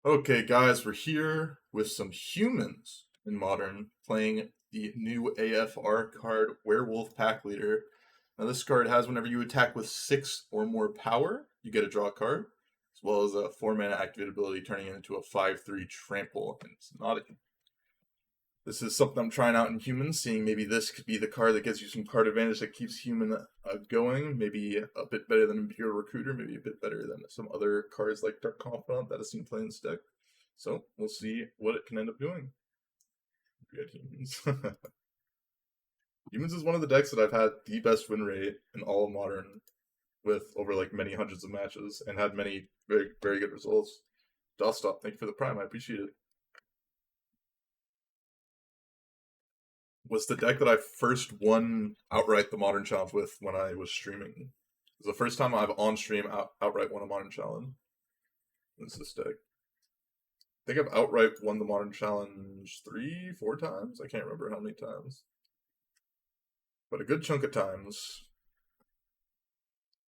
Okay, guys, we're here with some humans in Modern playing the new AFR card, Werewolf Pack Leader. Now, this card has whenever you attack with 6 or more power, you get a draw card, as well as a 4 mana activate ability, turning it into a 5/3 trample. And it's not a This is something I'm trying out in humans, seeing maybe this could be the card that gets you some card advantage that keeps human going. Maybe a bit better than Imperial Recruiter, maybe a bit better than some other cards like Dark Confidant that I've seen play in this deck. So we'll see what it can end up doing. We got humans. Humans is one of the decks that I've had the best win rate in all of Modern, with over like many hundreds of matches, and had many very very good results. Dostop, thank you for the prime. I appreciate it. Was the deck that I first won outright the Modern Challenge with when I was streaming. It was the first time I've on stream outright won a Modern Challenge. It's this deck. I think I've outright won the Modern Challenge 3, 4 times. I can't remember how many times, but a good chunk of times.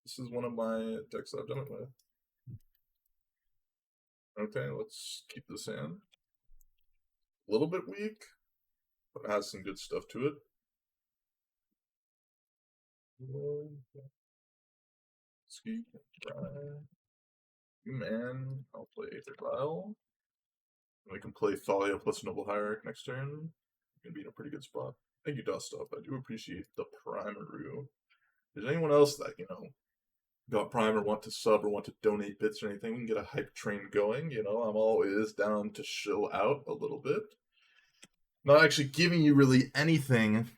This is one of my decks that I've done it with. Okay, let's keep this in. A little bit weak, but it has some good stuff to it. Ski, man, I'll play Aether Vial. We can play Thalia plus Noble Hierarch next turn. We're gonna be in a pretty good spot. Thank you, Dustop. I do appreciate the Primaroo. If there's anyone else that, got Prime or want to sub or want to donate bits or anything, we can get a hype train going. I'm always down to chill out a little bit. Not actually giving you really anything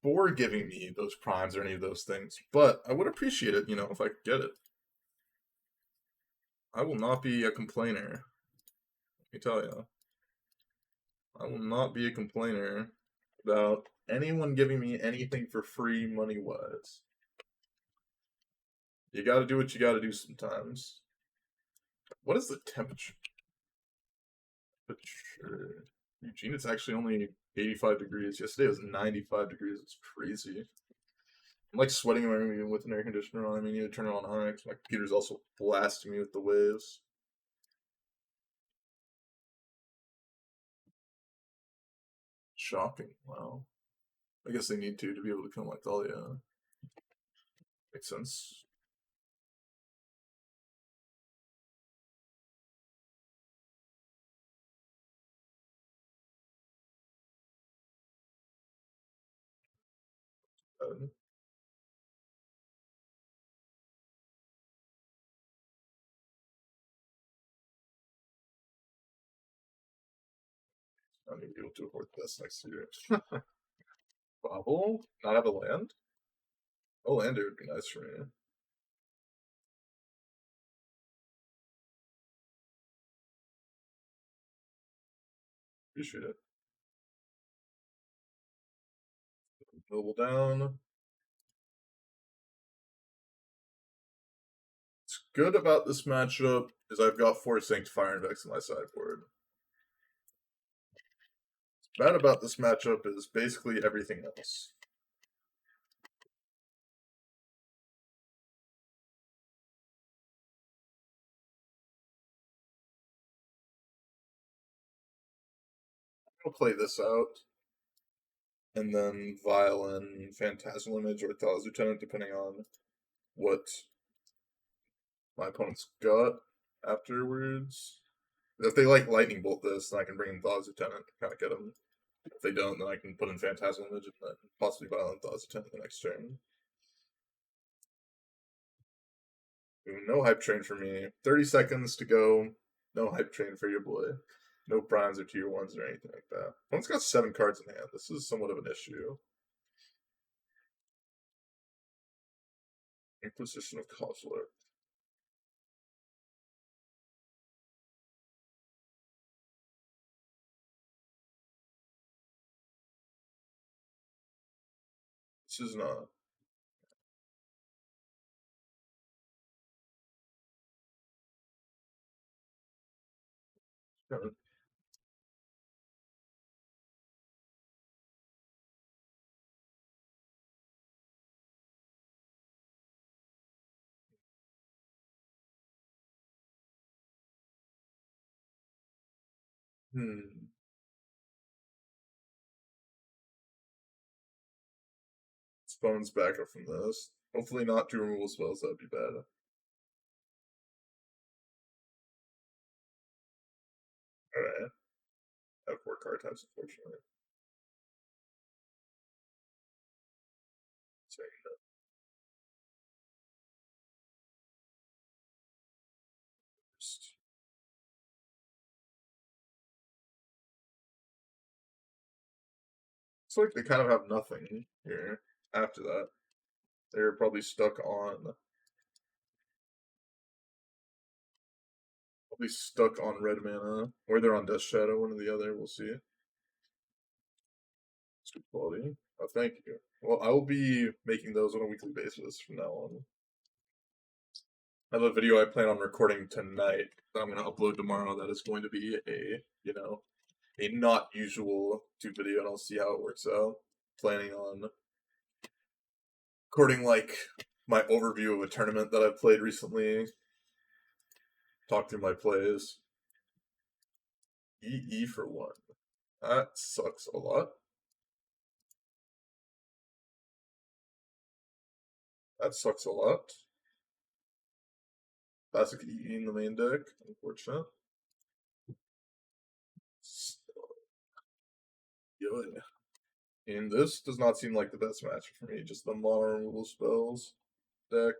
for giving me those primes or any of those things, but I would appreciate it, if I could get it. I will not be a complainer. Let me tell you. I will not be a complainer about anyone giving me anything for free money-wise. You gotta do what you gotta do sometimes. What is the temperature? Eugene, it's actually only 85 degrees. Yesterday it was 95 degrees. It's crazy. I'm like sweating in my room even with an air conditioner on. I need to turn it on high because my computer's also blasting me with the waves. Shocking. Wow. I guess they need to be able to kill my Thalia. Makes sense. I need to be able to afford this next year. Bobble? Not have a land? A lander would be nice for me. Appreciate it. Noble down. What's good about this matchup is I've got 4 Sanctifier Invex in my sideboard. What's bad about this matchup is basically everything else. I'll play this out. And then Violin, Phantasmal Image, or Thalas Lieutenant, depending on what my opponent's got afterwards. If they like Lightning Bolt this, then I can bring in Thalas Lieutenant to kind of get them. If they don't, then I can put in Phantasmal Image and then possibly Violin Thalas Lieutenant the next turn. No hype train for me. 30 seconds to go. No hype train for your boy. No primes or tier 1s or anything like that. Opponent's got 7 cards in hand. This is somewhat of an issue. Inquisition of Kozler. This is not. Hmm. Spawn's back up from this. Hopefully not two removal spells, that'd be bad. Alright. I have four card types, unfortunately. Sorry. It's like they kind of have nothing here after that. They're probably stuck on red mana, or they're on Death Shadow, one or the other. We'll see. It's good quality. Oh, thank you. Well, I will be making those on a weekly basis from now on. I have a video I plan on recording tonight that I'm going to upload tomorrow. That is going to be a not usual tube video, and I'll see how it works out. Planning on recording like my overview of a tournament that I've played recently, talk through my plays. EE for one. That sucks a lot. That sucks a lot. Classic EE in the main deck. Unfortunate. Good. And this does not seem like the best match for me. Just the modern removal spells deck.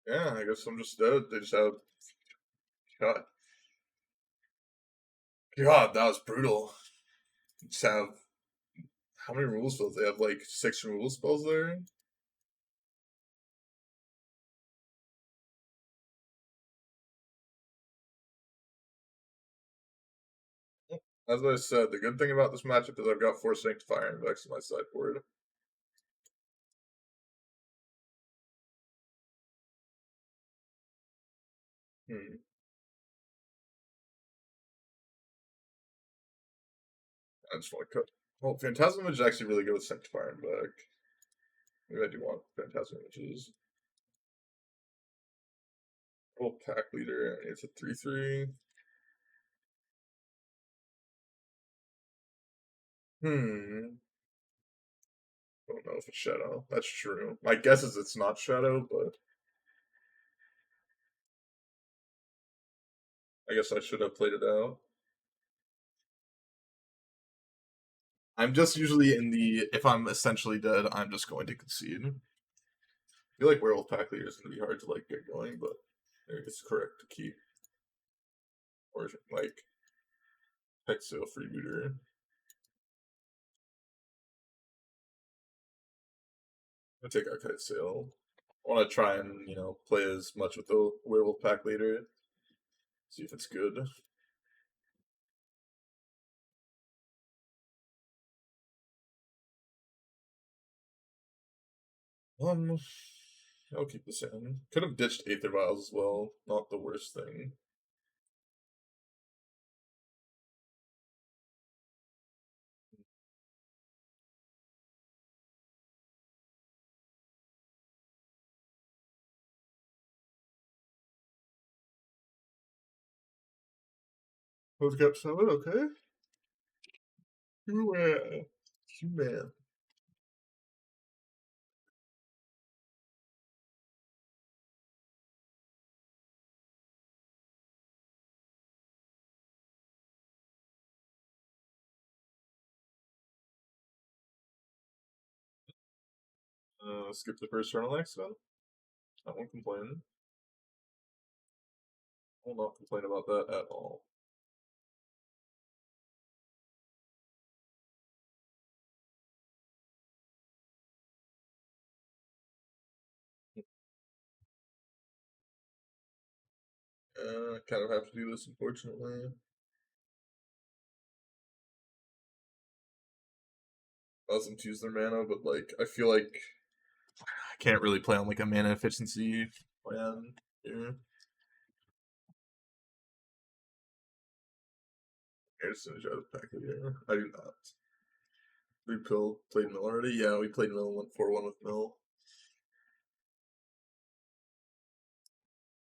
Yeah, I guess I'm just dead. They just have God. God, that was brutal. Just have how many removal spells? They have like 6 removal spells there. As I said, the good thing about this matchup is I've got 4 Sanctifier and Vex on my sideboard. Hmm. I just want to cut. Well, Phantasm Image is actually really good with Sanctifier and Vex. Maybe I do want Phantasm Images. Oh, Pack Leader. It's a 3/3. Hmm. Don't know if it's Shadow. That's true. My guess is it's not Shadow, but I guess I should have played it out. I'm just usually in the if I'm essentially dead, I'm just going to concede. I feel like Werewolf Pack Leader is going to be hard to like get going, but it's correct to keep or like Hexo Freebooter. I'll take Archite Sale. I want to try and play as much with the Werewolf Pack Leader. See if it's good. Um, I'll keep this in. Could have ditched Aether Vials as well. Not the worst thing. Let's get seven, okay? Human. Human. Skip the first turn on accident. I won't complain. I will not complain about that at all. Kind of have to do this, unfortunately. Allows them to use their mana, but like I feel like I can't really play on like a mana efficiency plan here. Here's Synergize pack here. I do not. We played Mill already? Yeah, we played Mill, went 4-1 with Mill.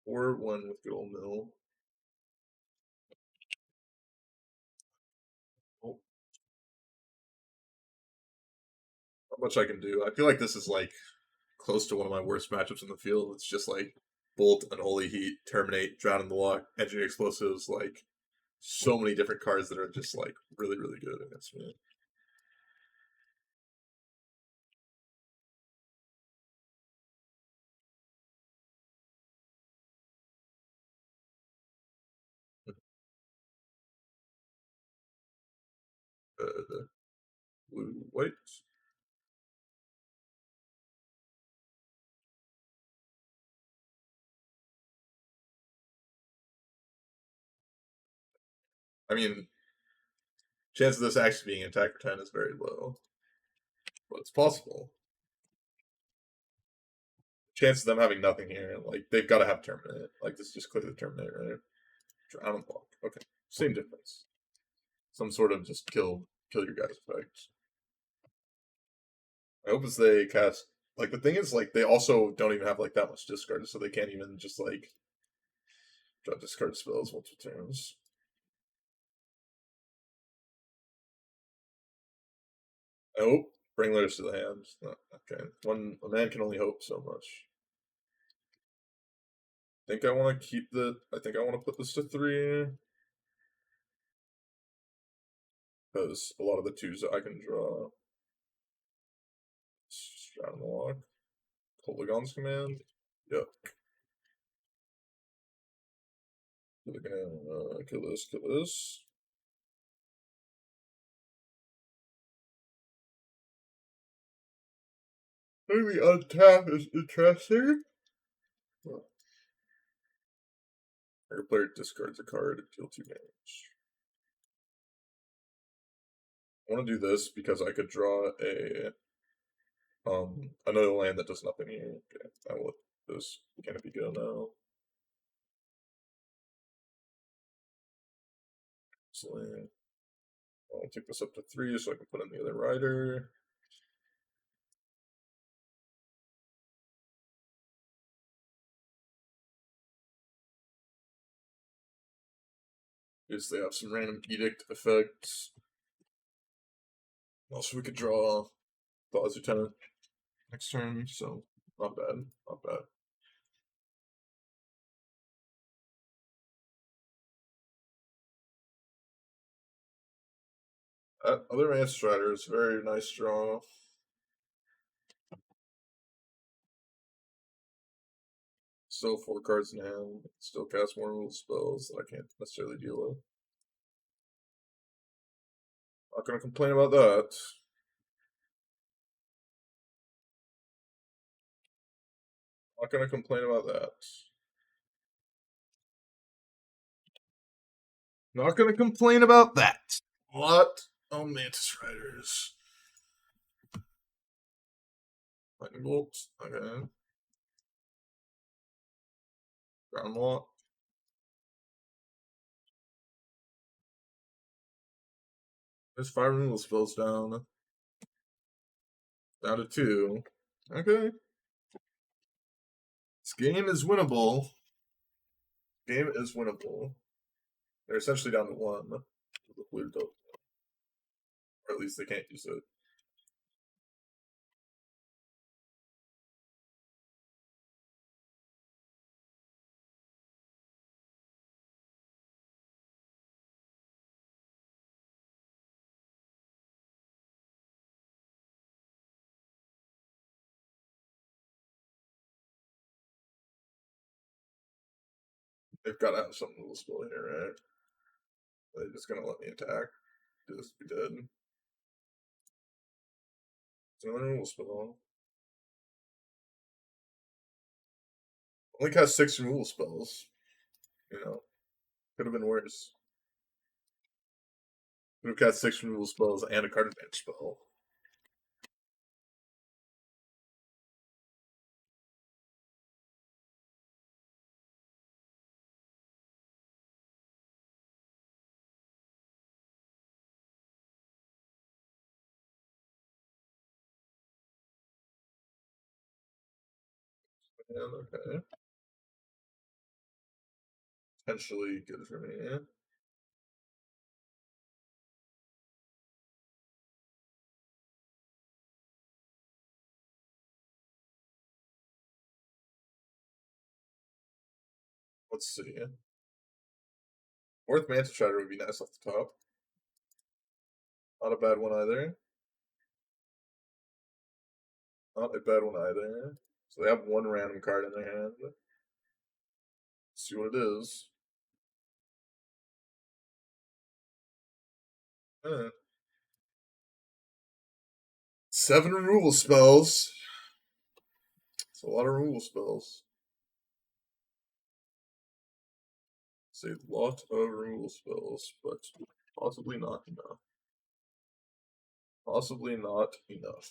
4-1 with good old Mill. Oh. Not much I can do. I feel like this is like close to one of my worst matchups in the field. It's just like Bolt, Unholy Heat, Terminate, Drown in the Walk, Engineer Explosives, like so many different cards that are just like really, really good against me. The blue, white. I mean, chance of this actually being attack for 10 is very low, but it's possible. Chance of them having nothing here, like they've got to have Terminate. Like this is just clearly Terminate, right? Drown and block. Okay, same difference. Some sort of just kill your guys effect. I hope as they cast, like the thing is like they also don't even have like that much discard, so they can't even just like draw discard spells multiple turns. I hope bring letters to the hand. No, okay, a man can only hope so much. I think I want to keep the. I think I want to put this to 3 because a lot of the 2s that I can draw. Drown Walk, Polygon's Command. Yep. We're gonna kill this, kill this. Maybe untap is interesting. Your player discards a card, deal 2 damage. I want to do this because I could draw a another land that does nothing here. Okay, I will let this canopy go now. So I'll take this up to 3 so I can put in the other rider. Is they have some random edict effects. Also, we could draw Thaw's Lieutenant next turn, so not bad, not bad. Other Man Striders, very nice draw. Still 4 cards in hand. Still cast more rule spells that I can't necessarily deal with. Not gonna complain about that. Not gonna complain about that. Not gonna complain about that. What? Oh, Mantis Riders. Lightning Bolt. Okay. Ground Walk. There's 5 removal spells down. Down to 2. Okay. This game is winnable. Game is winnable. They're essentially down to 1 with the blue token. Or at least they can't use it. They've got to have some little spell here, right? They're just gonna let me attack. Just be dead. It's another removal spell. Only cast 6 removal spells. You know, could have been worse. Could have cast 6 removal spells and a card advantage spell. Okay. Potentially good for me. Let's see. Fourth Manta Shatter would be nice off the top. Not a bad one either. Not a bad one either. So they have one random card in their hand. Let's see what it is. Eh. 7 removal spells. It's a lot of removal spells. It's a lot of removal spells, but possibly not enough. Possibly not enough.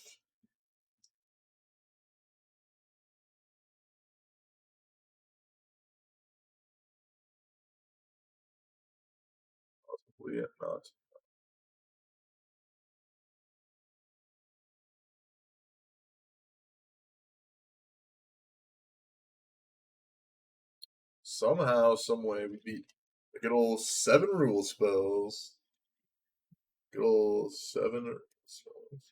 Possibly not. Somehow, someway, we beat a good old 7 rule spells. Good old 7 spells.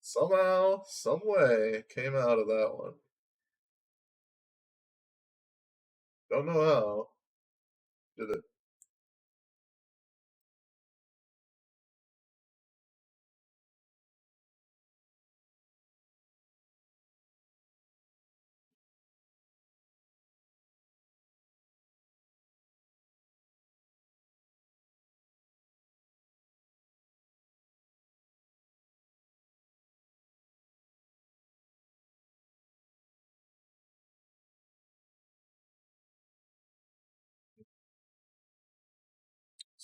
Somehow, some way, came out of that one. Don't know how. Did it?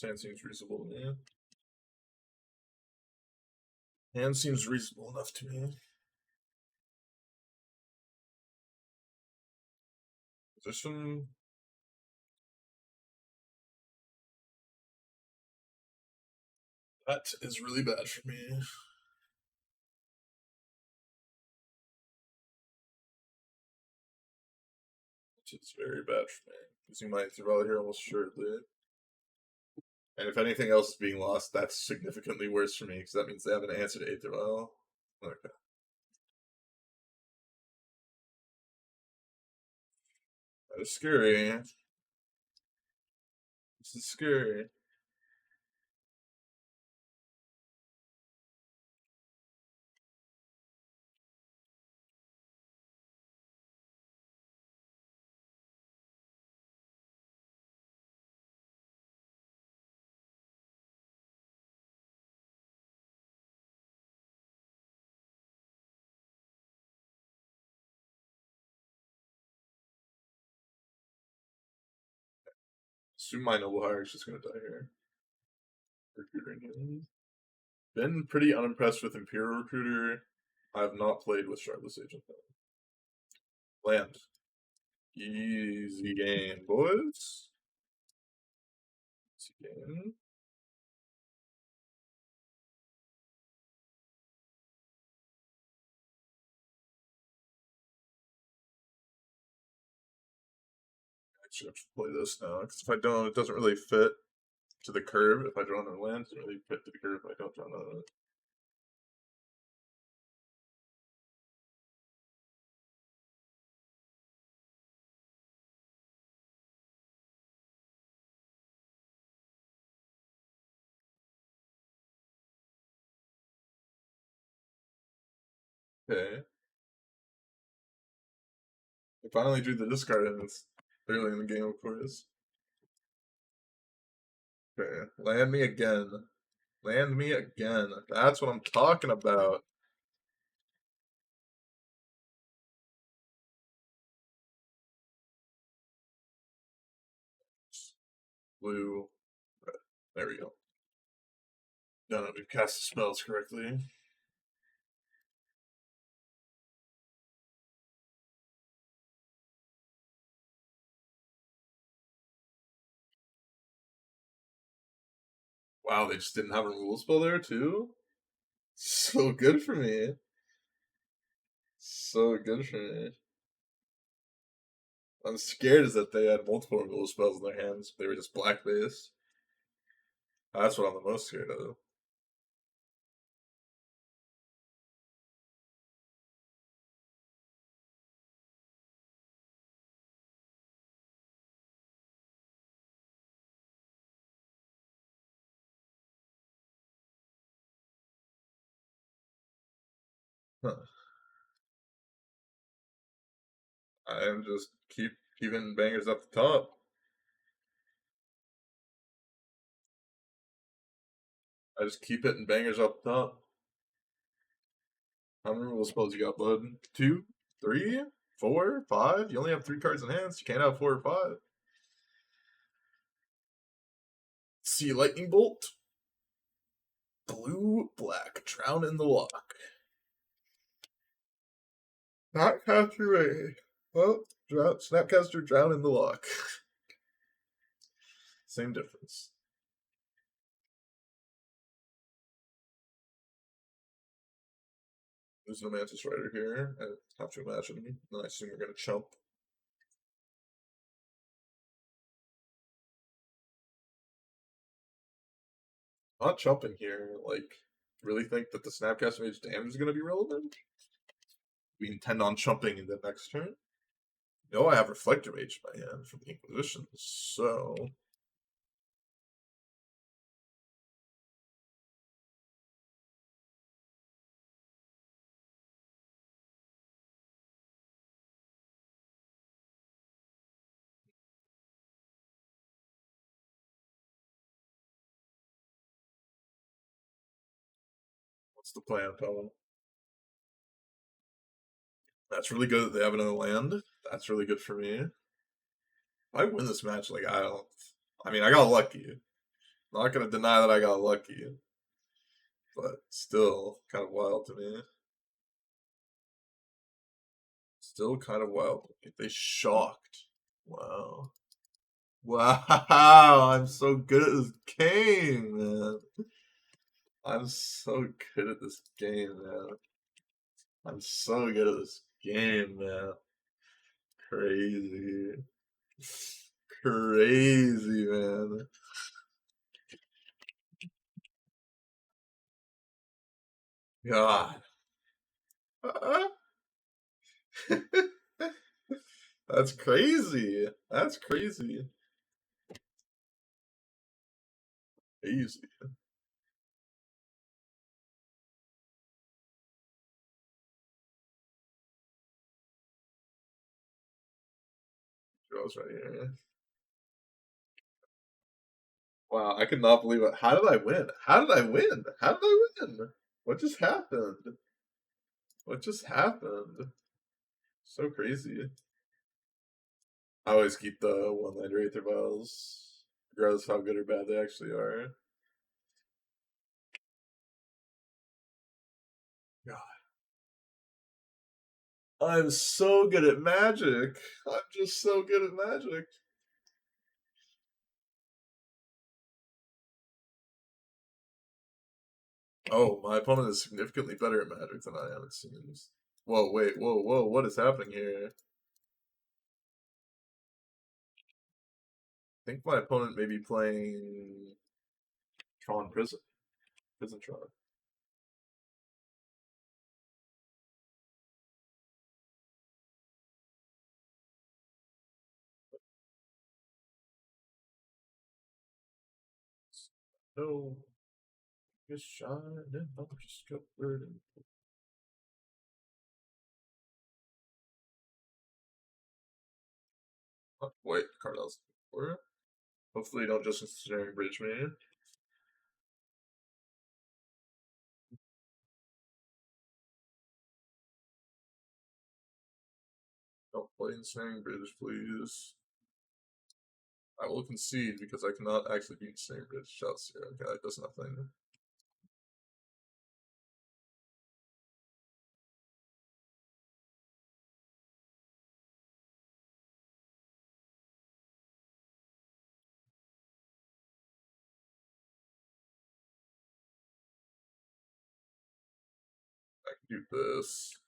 Hand seems reasonable to me. Hand seems reasonable enough to me. Position. That is really bad for me. It's very bad for me. Using my Interval here almost assuredly. And if anything else is being lost, that's significantly worse for me because that means they have an answer to Interval. Okay. That is scary. This is scary. Assume my Noble Hire is just gonna die here. Recruiter again. Been pretty unimpressed with Imperial Recruiter. I have not played with Shardless Agent though. Land. Easy game, boys. Easy game. I should have to play this now, because if I don't, it doesn't really fit to the curve. If I draw another land, it doesn't really fit to the curve if I don't draw another. Okay. I finally drew the discard, and it's early in the game, of course. Okay. Land me again. Land me again. That's what I'm talking about. Blue, red. There we go. No, no, we've cast the spells correctly. Wow, they just didn't have a removal spell there too? So good for me. So good for me. I'm scared is that they had multiple removal spells in their hands. They were just black base. That's what I'm the most scared of. Huh. I am just keeping bangers up the top. I just keep hitting bangers up the top. How many removal spells you got, bud? 2, 3, 4, 5? You only have 3 cards in hand, so you can't have 4 or 5. See lightning bolt. Blue, black, drown in the lock. Snapcaster, well, Snapcaster, drown in the lock. Same difference. There's no Mantis Rider here. I have to imagine. I assume we're gonna chump. Not chumping here. Like, really think that the Snapcaster Mage damage is gonna be relevant? We intend on chumping in the next turn. You know I have Reflector Mage in my hand from the Inquisition, so what's the plan, Pelham? That's really good that they have another land. That's really good for me. If I win this match, like I don't. I mean, I got lucky. Not gonna deny that I got lucky, but still kind of wild to me. Still kind of wild. They shocked. Wow. Wow, I'm so good at this game, man. I'm so good at this game, man. I'm so good at this game, man. Crazy. Crazy, man. God. That's crazy. That's crazy. Easy. Girls right here. Wow, I could not believe it. How did I win? How did I win? How did I win? What just happened? What just happened? So crazy. I always keep the one-line Wraither vials, regardless of how good or bad they actually are. God. I'm so good at magic. I'm just so good at magic. Oh, my opponent is significantly better at magic than I am, it seems. Whoa, wait, whoa, what is happening here? I think my opponent may be playing Tron Prison. Prison Tron. No. Just shot and I'll just go bird and oh, wait, Cardell's for. Hopefully you don't just ensnaring bridge me. Don't play ensnaring bridge, please. I will concede because I cannot actually beat ensnaring bridge shots here. Okay, it does nothing. I can do this.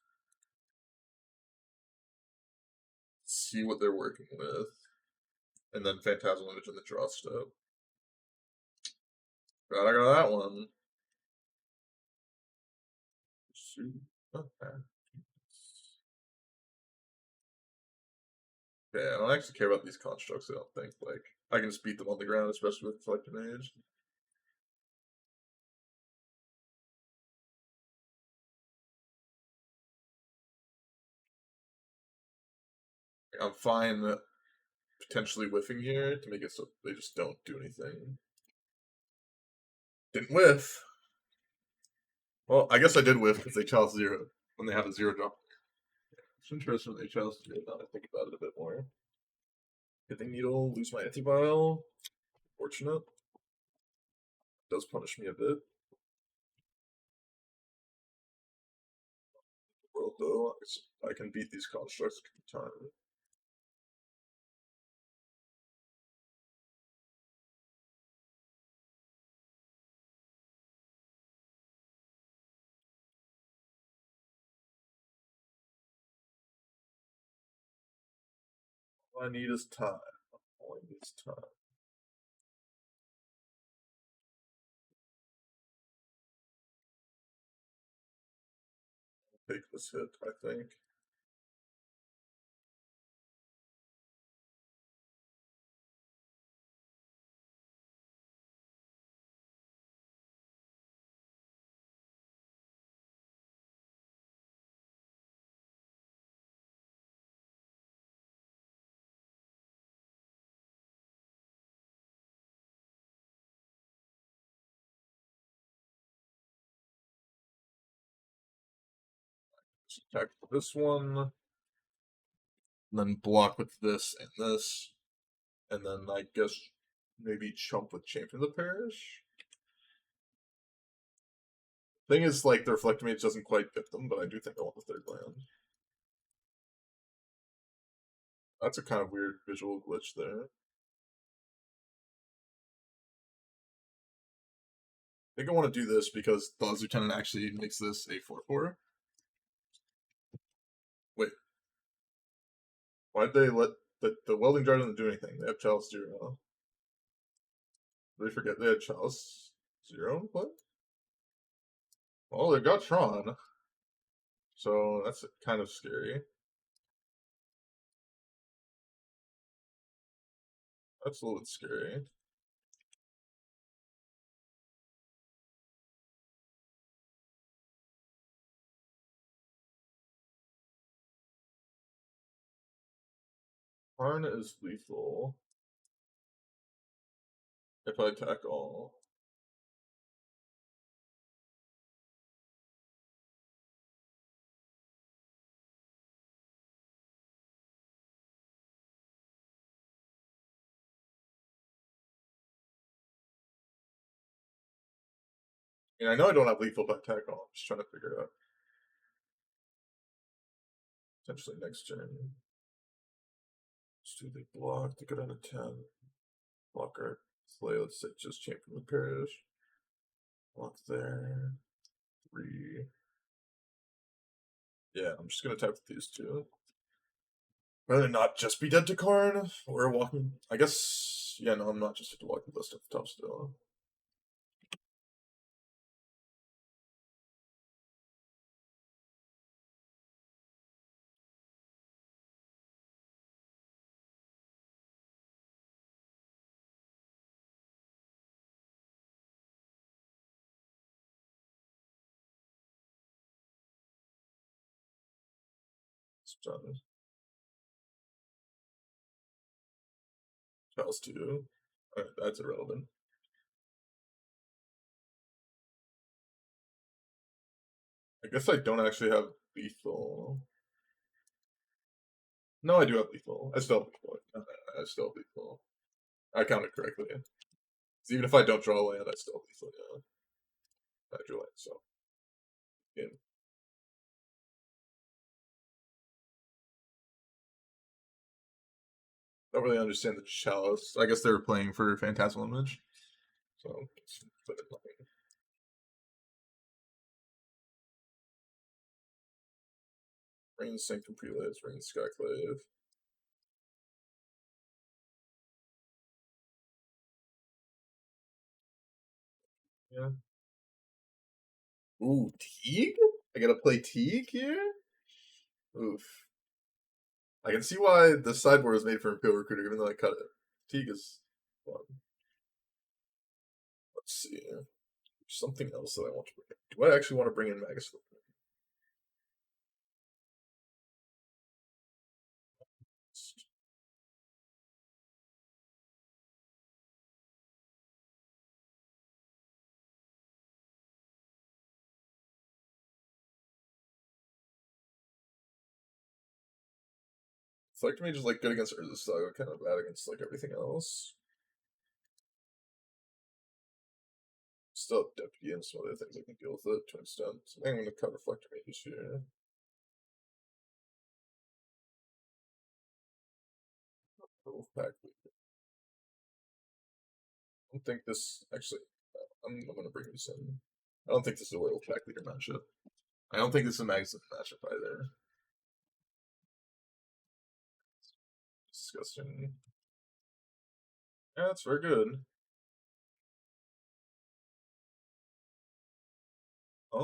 see what they're working with, and then Phantasmal Image in the draw step. Gotta go that one. Okay. Yeah, I don't actually care about these constructs, I don't think. Like, I can just beat them on the ground, especially with Reflected Mage. I'm fine potentially whiffing here to make it so they just don't do anything. Didn't whiff. Well, I guess I did whiff because they chalice 0 when they have a 0 drop. It's interesting when they chalice 0 now that I think about it a bit more. Hitting Needle, lose my Antibile. Fortunate. Does punish me a bit. World though, I can beat these constructs time. All I need is time. All I need is time. Take this hit, I think. Just attack this one, and then block with this and this, and then I guess maybe chump with Champion of the Parish. Thing is, like, the Reflector Mage doesn't quite fit them, but I do think I want the third land. That's a kind of weird visual glitch there. I think I want to do this because Thought Lieutenant actually makes this a 4/4. Wait. Why'd they let the Welding Jar doesn't do anything? They have Chalice 0. Did they forget they had Chalice 0 in play? Well, they've got Tron. So that's kind of scary. That's a little bit scary. Karn is lethal. If I attack all. I know I don't have lethal if I attack all. I'm just trying to figure it out. Potentially next turn. Let's do the block to go down to 10. Block our play, let's say just Champion of the Parish. Block there. 3. Yeah, I'm just gonna attack with these two. Rather not just be dead to Karn or walking. I guess. Yeah, no, I'm not just to walk the list at the top still. It's done. Tells 2. Alright, that's irrelevant. I guess I don't actually have lethal. No, I do have lethal. I still have lethal. I still have lethal. I counted correctly. Even if I don't draw a land, I still have lethal. Yeah. I drew land, so. Game. Don't really understand the chalice. I guess they were playing for Phantasmal Image. So, put it like. Rain Sync and Prelates, Rain Skyclave. Yeah. Ooh, Teague? I gotta play Teague here? Oof. I can see why the sideboard was made for Imperial Recruiter, even though I cut it. Teague is fun. Let's see. Something else that I want to bring in. Do I actually want to bring in Magus? Select Mage is like good against Urza Saga, kind of bad against like everything else. Still have Deputy and some other things I can deal with it to an extent. So I'm going to cut Reflector Mages here. Wolfpack. I don't think this actually. I'm going to bring this in. I don't think this is a Wolfpack leader matchup. I don't think this is a Magazine matchup either. Disgusting. Yeah, that's very good. I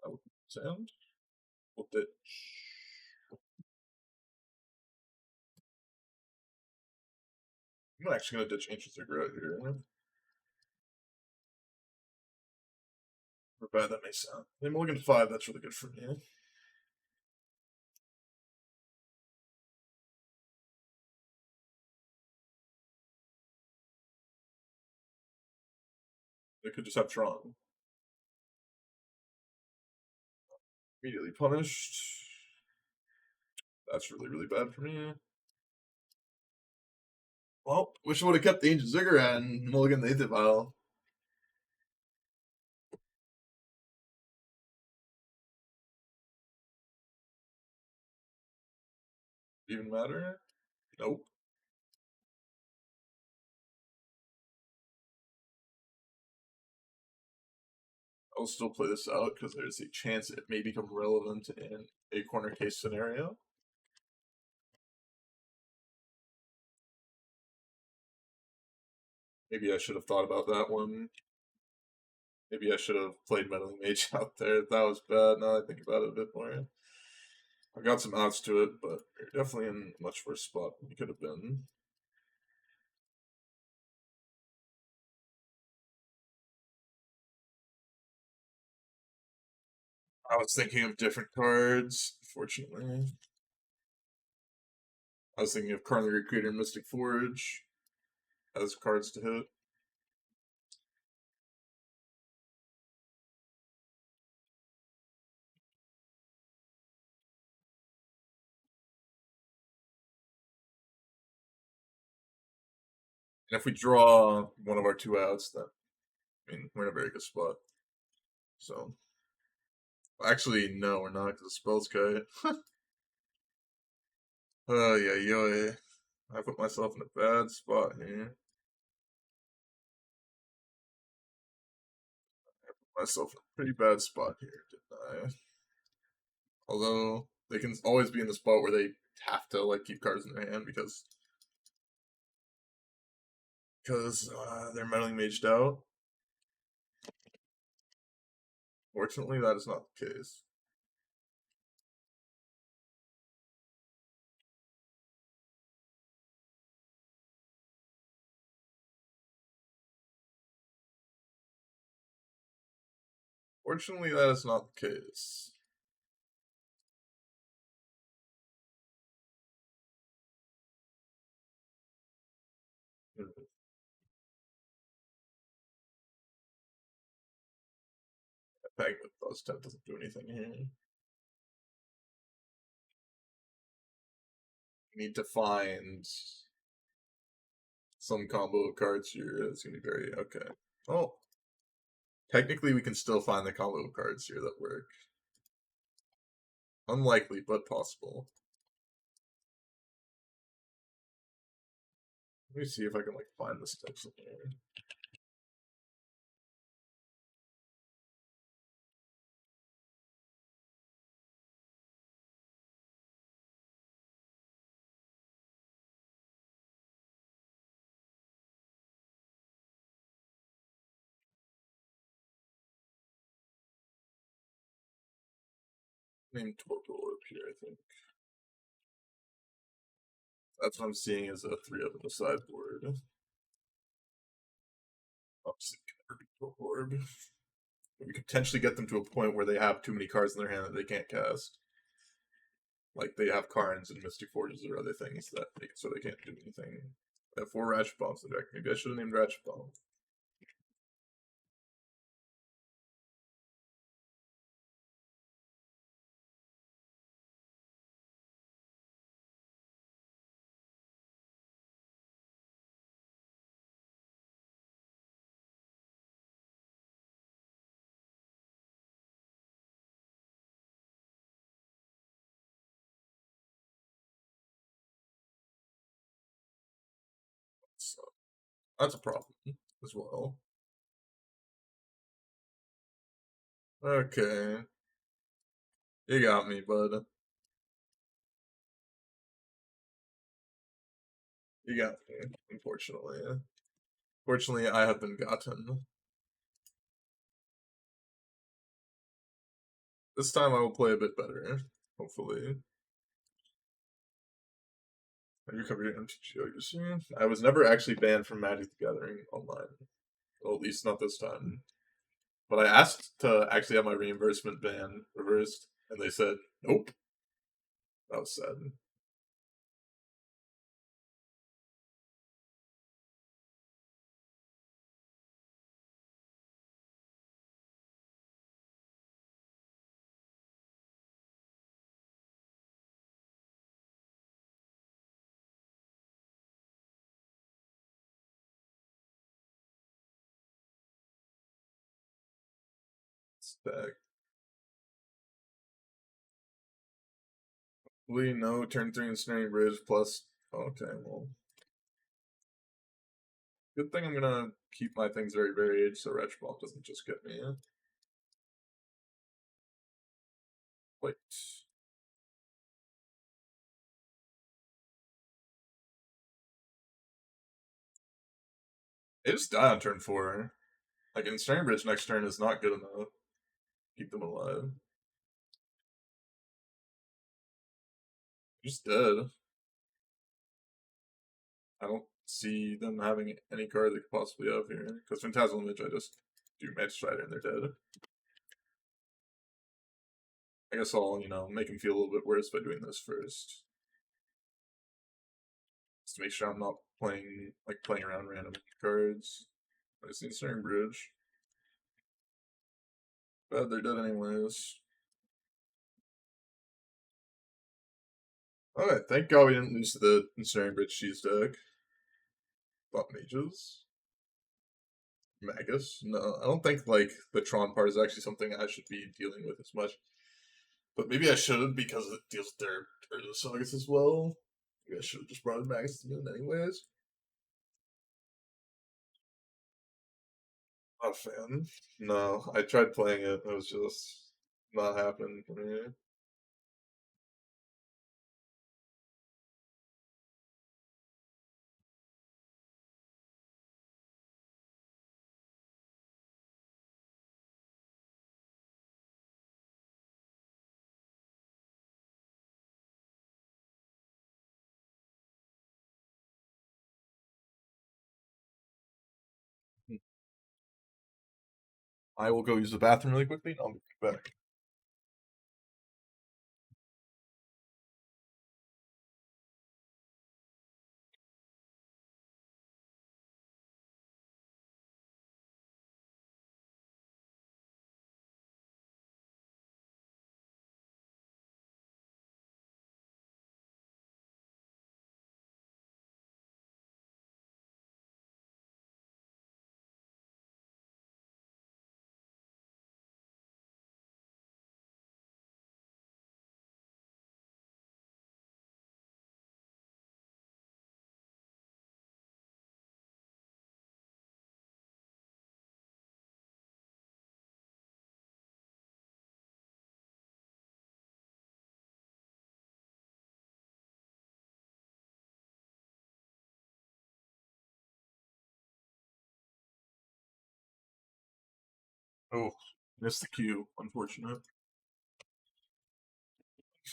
would send. We'll ditch. I'm actually going to ditch Ancient Cigarette here. How bad that may sound. They mulligan to 5, that's really good for me. They could just have Tron. Immediately punished. That's really, really bad for me. Well, wish I would have kept the Ancient Ziggurat and mulligan the Aether Vial. Even matter? Nope. I'll still play this out because there's a chance it may become relevant in a corner case scenario. Maybe I should have thought about that one. Maybe I should have played Meddling Mage out there. That was bad. Now I think about it a bit more. I got some outs to it, but you're definitely in a much worse spot than you could have been. I was thinking of different cards, fortunately. I was thinking of Carly Recruiter and Mystic Forge as cards to hit. And if we draw one of our two outs, then I mean we're in a very good spot. So actually, no, we're not because the spell's guy. Oh yeah. I put myself in a bad spot here. Myself in a pretty bad spot here, didn't I? Although they can always be in the spot where they have to like keep cards in their hand because they're meddling maged out. Fortunately, that is not the case. Fortunately, that is not the case. Peg with those 10 doesn't do anything here. We need to find some combo of cards here. It's gonna be very okay. Oh, technically, we can still find the combo of cards here that work. Unlikely, but possible. Let me see if I can like find the steps in here. Name Torpor Orb here, I think. That's what I'm seeing as a 3 up on the sideboard. Obviously, Torpor Orb. We could potentially get them to a point where they have too many cards in their hand that they can't cast. Like they have Karns and Mystic Forges or other things that so they can't do anything. I have 4 Ratchet Bombs in the deck. Maybe I should have named Ratchet Bomb. So that's a problem as well. Okay. You got me, bud. You got me, unfortunately. Fortunately, I have been gotten. This time I will play a bit better, hopefully. Have you covered your MTGO using? I was never actually banned from Magic the Gathering online. Well, at least not this time. But I asked to actually have my reimbursement ban reversed, and they said, nope. That was sad. Stack. We know turn 3 ensnaring bridge plus. Okay, well. Good thing I'm gonna keep my things very varied so Retch Bomb doesn't just get me. Wait. They just die on turn 4. Like, ensnaring bridge next turn is not good enough. Keep them alive. Just dead. I don't see them having any card they could possibly have here. Because Phantasmal Image, I just do Match Strider and they're dead. I guess I'll, make him feel a little bit worse by doing this first. Just to make sure I'm not playing around random cards. I just need Snaring Bridge. But they're dead anyways. Alright, thank God we didn't lose to the Snaring Bridge cheese deck. Thought mages. Magus? No, I don't think the Tron part is actually something I should be dealing with as much. But maybe I shouldn't because it deals with their urza sagas as well. Maybe I should have just brought Magus to Moon anyways. Not a fan. No, I tried playing it. It was just not happening for me. I will go use the bathroom really quickly and I'll be back. Oh, missed the queue. Unfortunate.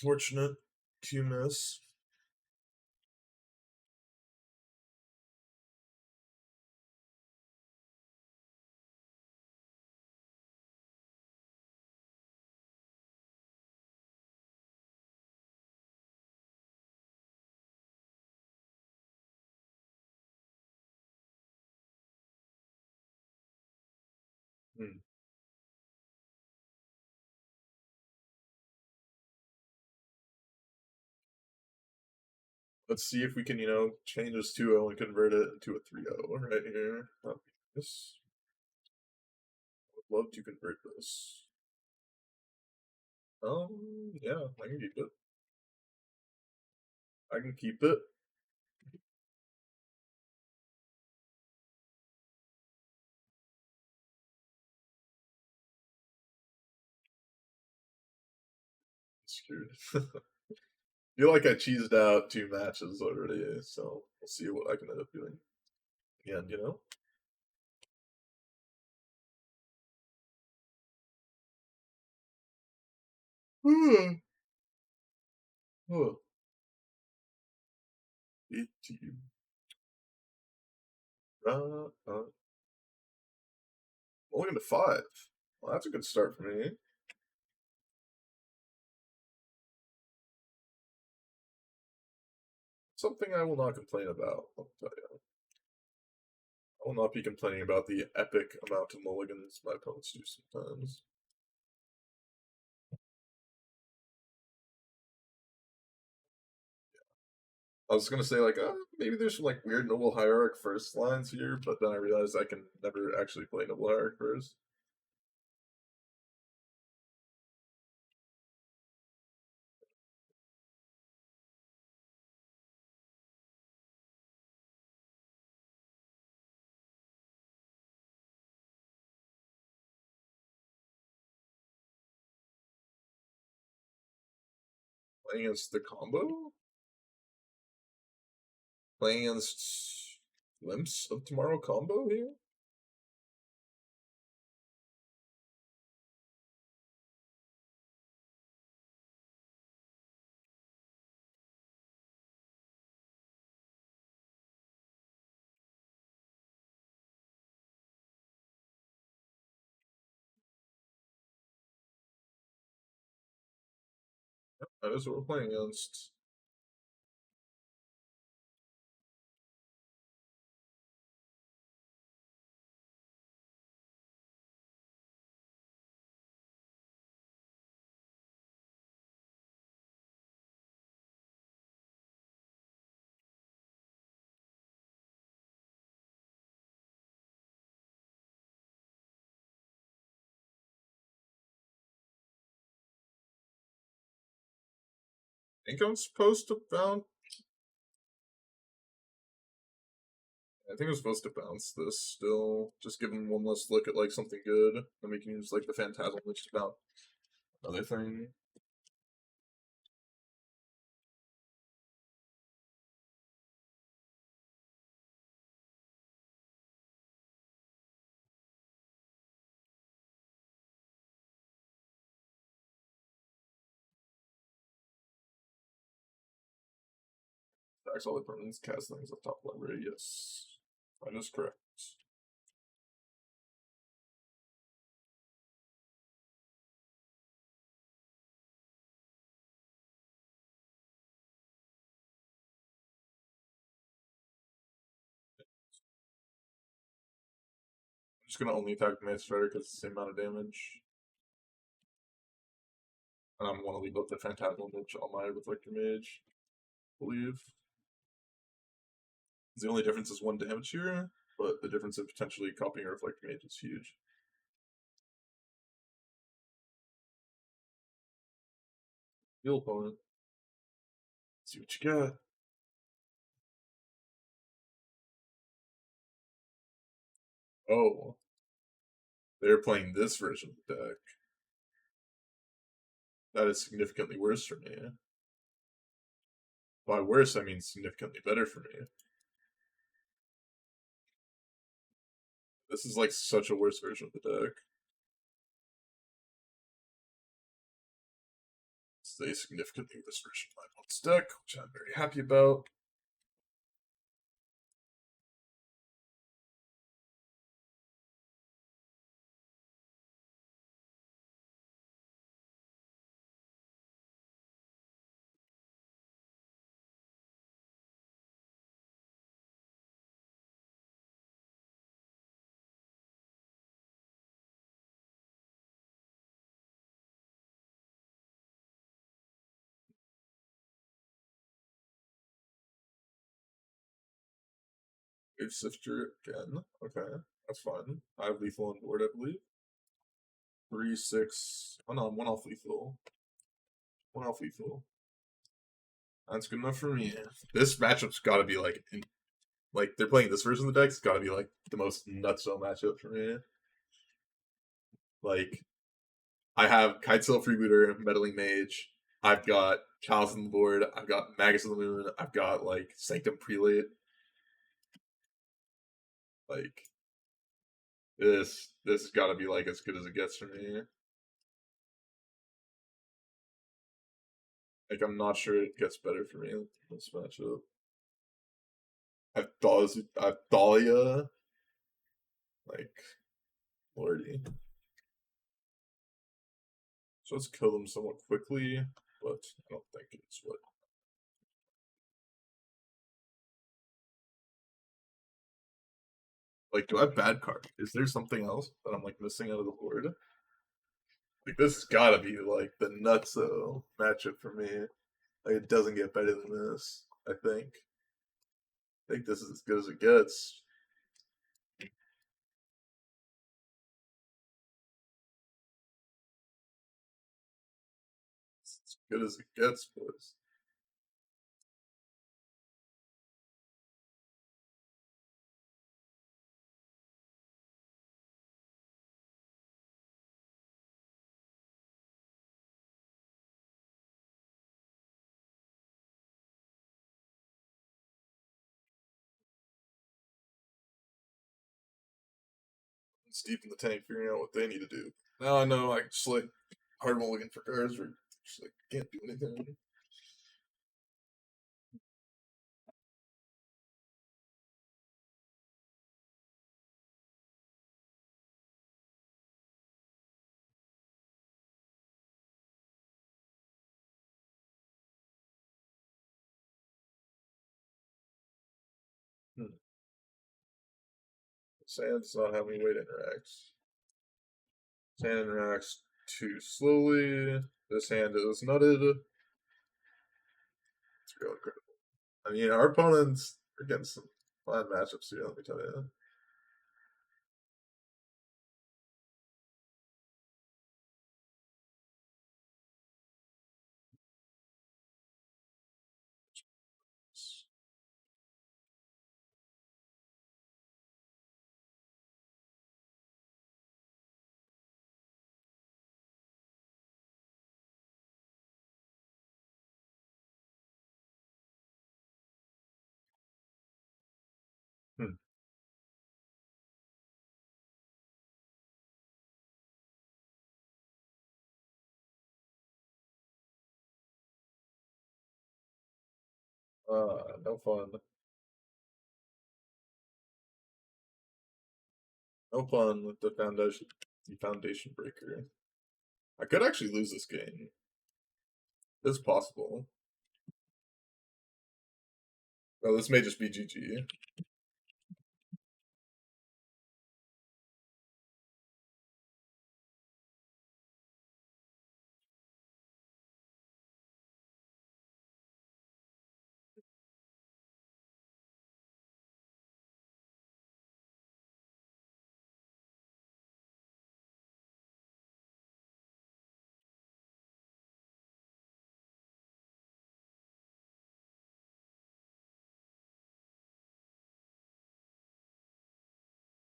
Fortunate to miss. Hmm. Let's see if we can, change this 2-0 and convert it into a 3-0 right here. This. I would love to convert this. Yeah, I can keep it. I can keep it. Screwed. Feel like I cheesed out 2 matches already, so we'll see what I can end up doing. Again. Hmm. Oh, 18. Only into 5. Well, that's a good start for me. Something I will not complain about, I'll tell you. I will not be complaining about the epic amount of mulligans my opponents do sometimes. I was gonna say like, maybe there's some like weird noble hierarch first lines here, but then I realized I can never actually play noble hierarch first. Playing against the combo? Playing against Glimpse of Tomorrow combo here? That is what we're playing against. I think I'm supposed to bounce. I think I'm supposed to bounce this still. Just give him one less look at like something good. Then we can use like the Phantasm Lich to bounce another thing. Attacks all the permanents, cast things off top library. Yes, that is correct. I'm just gonna only attack the Mage Strider because it's the same amount of damage. And I'm gonna leave up the Phantasmal Lich on my Reflector Mage, I believe. The only difference is 1 damage here, but the difference in potentially copying a Reflector Mage is huge. Heal opponent. See what you got. Oh. They're playing this version of the deck. That is significantly worse for me. By worse, I mean significantly better for me. This is like such a worse version of the deck. is a significant new version of my opponent's deck, which I'm very happy about. Wave Sifter again. Okay, that's fine. I have lethal on board, I believe. 3, 6. Oh no, I'm 1 off lethal. 1 off lethal. That's good enough for me. This matchup's gotta be like, like they're playing this version of the deck. It's gotta be like the most nutso matchup for me. Like, I have Kitesail Freebooter, Meddling Mage. I've got Chalice on the board. I've got Magus of the Moon. I've got like Sanctum Prelate. Like, this has got to be like as good as it gets for me. Like, I'm not sure it gets better for me in this matchup. I've Dahlia. Like, lordy. So let's kill them somewhat quickly, but I don't think it's what. Like, do I have bad card? Is there something else that I'm like missing out of the board? Like, this has gotta be like the nutso matchup for me. Like, it doesn't get better than this, I think. I think this is as good as it gets. It's as good as it gets, boys. It's deep in the tank figuring out what they need to do. Now I know I just like hard mulligan for cards or just like can't do anything. Hmm. Sand does not have any way to interact. Sand interacts too slowly. This hand is nutted. It's real incredible. I mean, our opponents are getting some fine matchups here, let me tell you. Hmm. No fun. No fun with the foundation breaker. I could actually lose this game. It's possible. Oh, this may just be GG.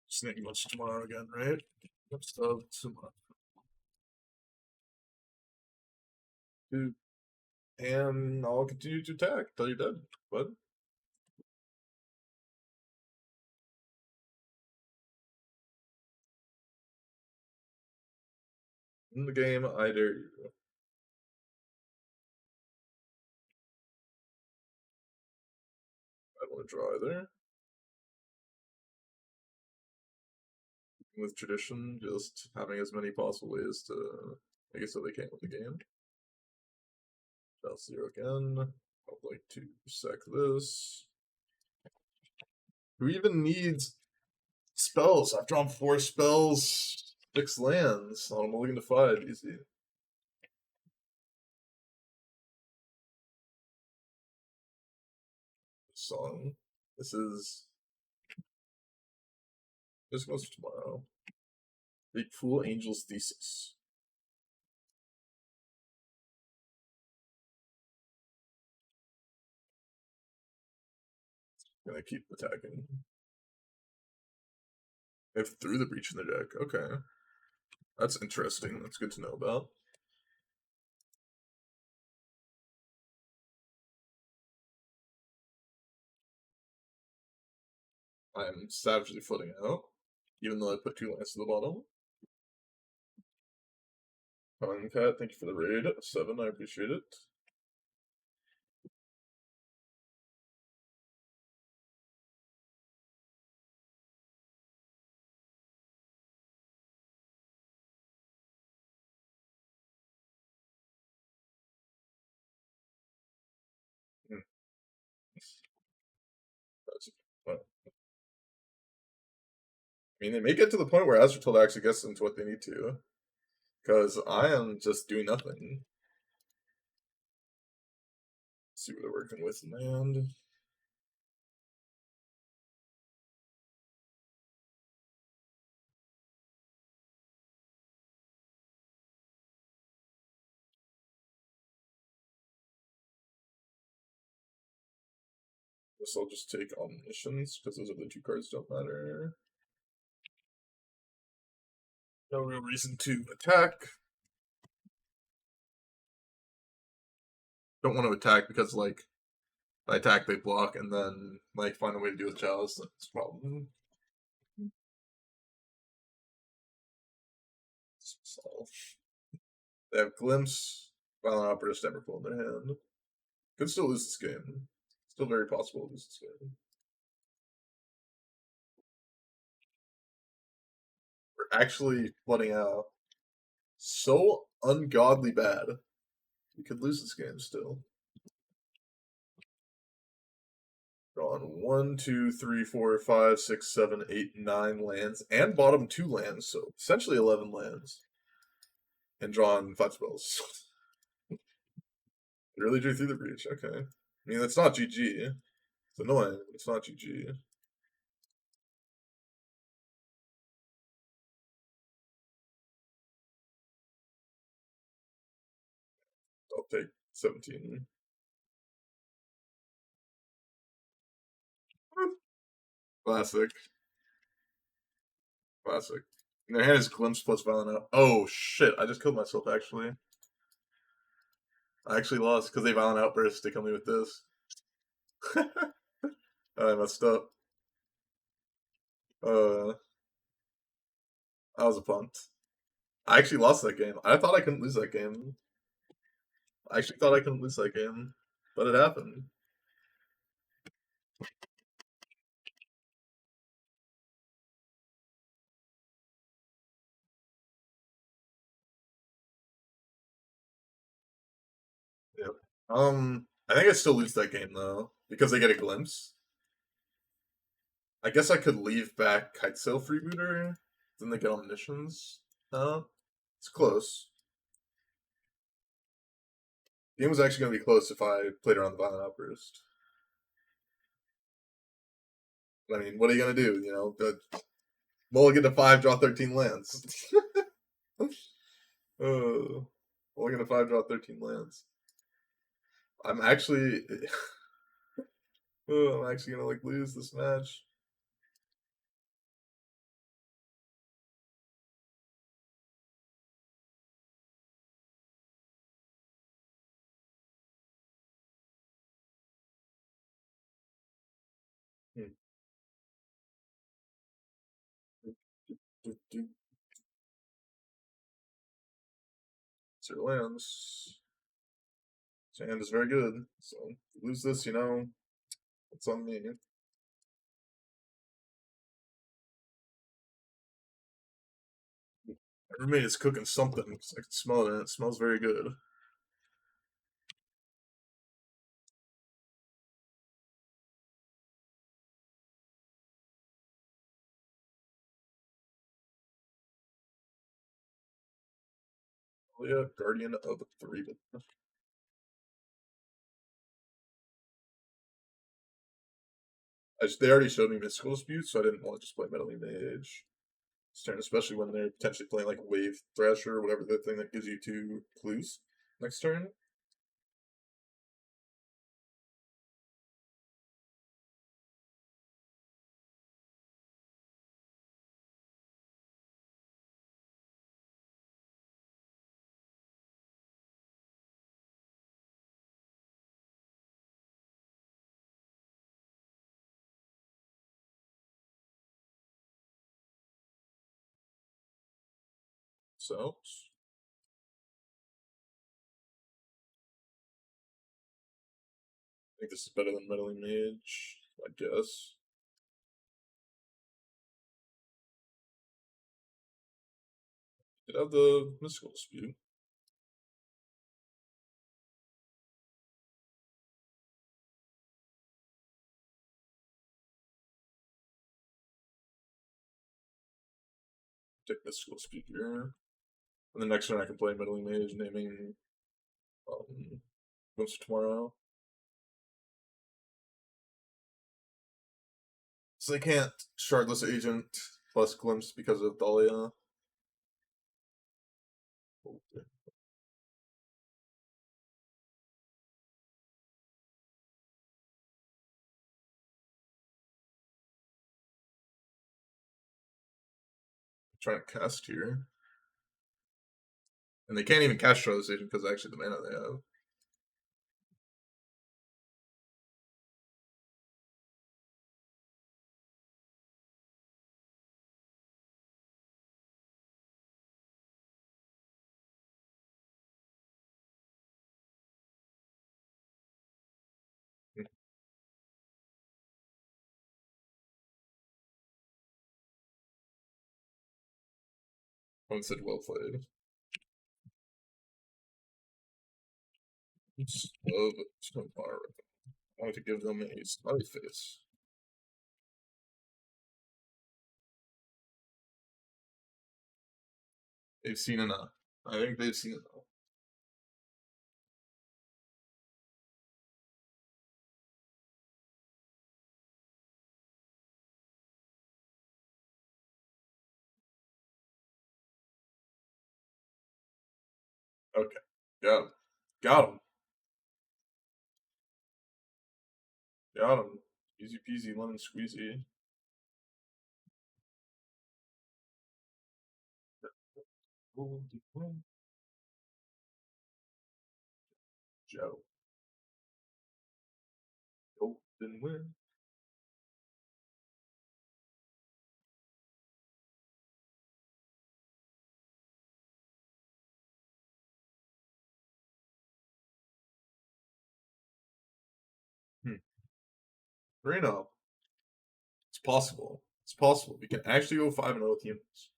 Snake much tomorrow again, right? Next of tomorrow. Dude, and I'll continue to attack till you're dead. But in the game, I dare you. want to draw either. With tradition, just having as many possible ways to make it so they can't win the game. That's 0 again. I'd like to sack this. Who even needs spells? I've drawn 4 spells, 6 lands. I'm looking to 5, easy. Song. This goes tomorrow. Big Fool Angel's Thesis. Gonna keep attacking. They have Through the Breach in their deck. Okay. That's interesting. That's good to know about. I'm savagely footing out, even though I put 2 lands to the bottom. Cat, thank you for the raid. 7, I appreciate it. That's, well, I mean, they may get to the point where Azrael actually gets them to what they need to. Because I am just doing nothing. Let's see what they're working with in hand. Guess I'll just take Omniscience, because those other 2 cards don't matter. No real reason to attack. Don't want to attack because, like, if I attack, they block, and then, like, find a way to deal with Chalice. That's a problem. Solve. They have Glimpse, Violent Outburst, Emberpool in their hand. Could still lose this game. Still very possible to lose this game. We're actually flooding out. So ungodly bad. We could lose this game still. Drawn 1, 2, 3, 4, 5, 6, 7, 8, 9 lands, and bottom 2 lands, so essentially 11 lands. And drawn 5 spells. Really drew Through the Breach, okay. I mean, that's not GG. It's annoying, but it's not GG. I'll take 17. Classic. Classic. And their hand is Glimpse plus Violent Out. Oh shit, I just killed myself actually. I actually lost because they Violent Outburst to kill me with this. I messed up. I was a punt. I actually lost that game. I thought I couldn't lose that game. I actually thought I couldn't lose that game, but it happened. Yep. I think I still lose that game though because they get a glimpse. I guess I could leave back Kitesail Freebooter. Then they get Omniscience. It's close. The game was actually going to be close if I played around the Violent Outburst. I mean, what are you going to do? You know, mulligan to 5, draw 13 lands. Mulligan to 5, draw 13 lands. I'm actually, I'm actually gonna like lose this match. Hmm. 0 lands. His hand is very good, so lose this, you know, it's on me. roommate is cooking something. I can smell it, and it smells very good. Oh yeah, Guardian of Thraben. They already showed me Mystical Dispute, so I didn't want to just play Meddling Mage this turn, especially when they're potentially playing like Wave Thrasher or whatever the thing that gives you 2 clues next turn. So, I think this is better than Meddling Mage, I guess. Could have the Mystical Dispute. Take Mystical Dispute here. And the next turn I can play Meddling Mage, naming Glimpse of Tomorrow. So they can't Shardless Agent plus Glimpse because of Dahlia. Okay. Trying to cast here. And they can't even cast Shardless Agent because actually the mana they have. One said well played. Love Tomorrow. I want to give them a smiley face. They've seen enough. I think they've seen enough. Okay. Got him. Got him. Got him. Easy peasy lemon squeezy. Joe. Golden win. Reno. It's possible. It's possible. We can actually go 5-0 with humans.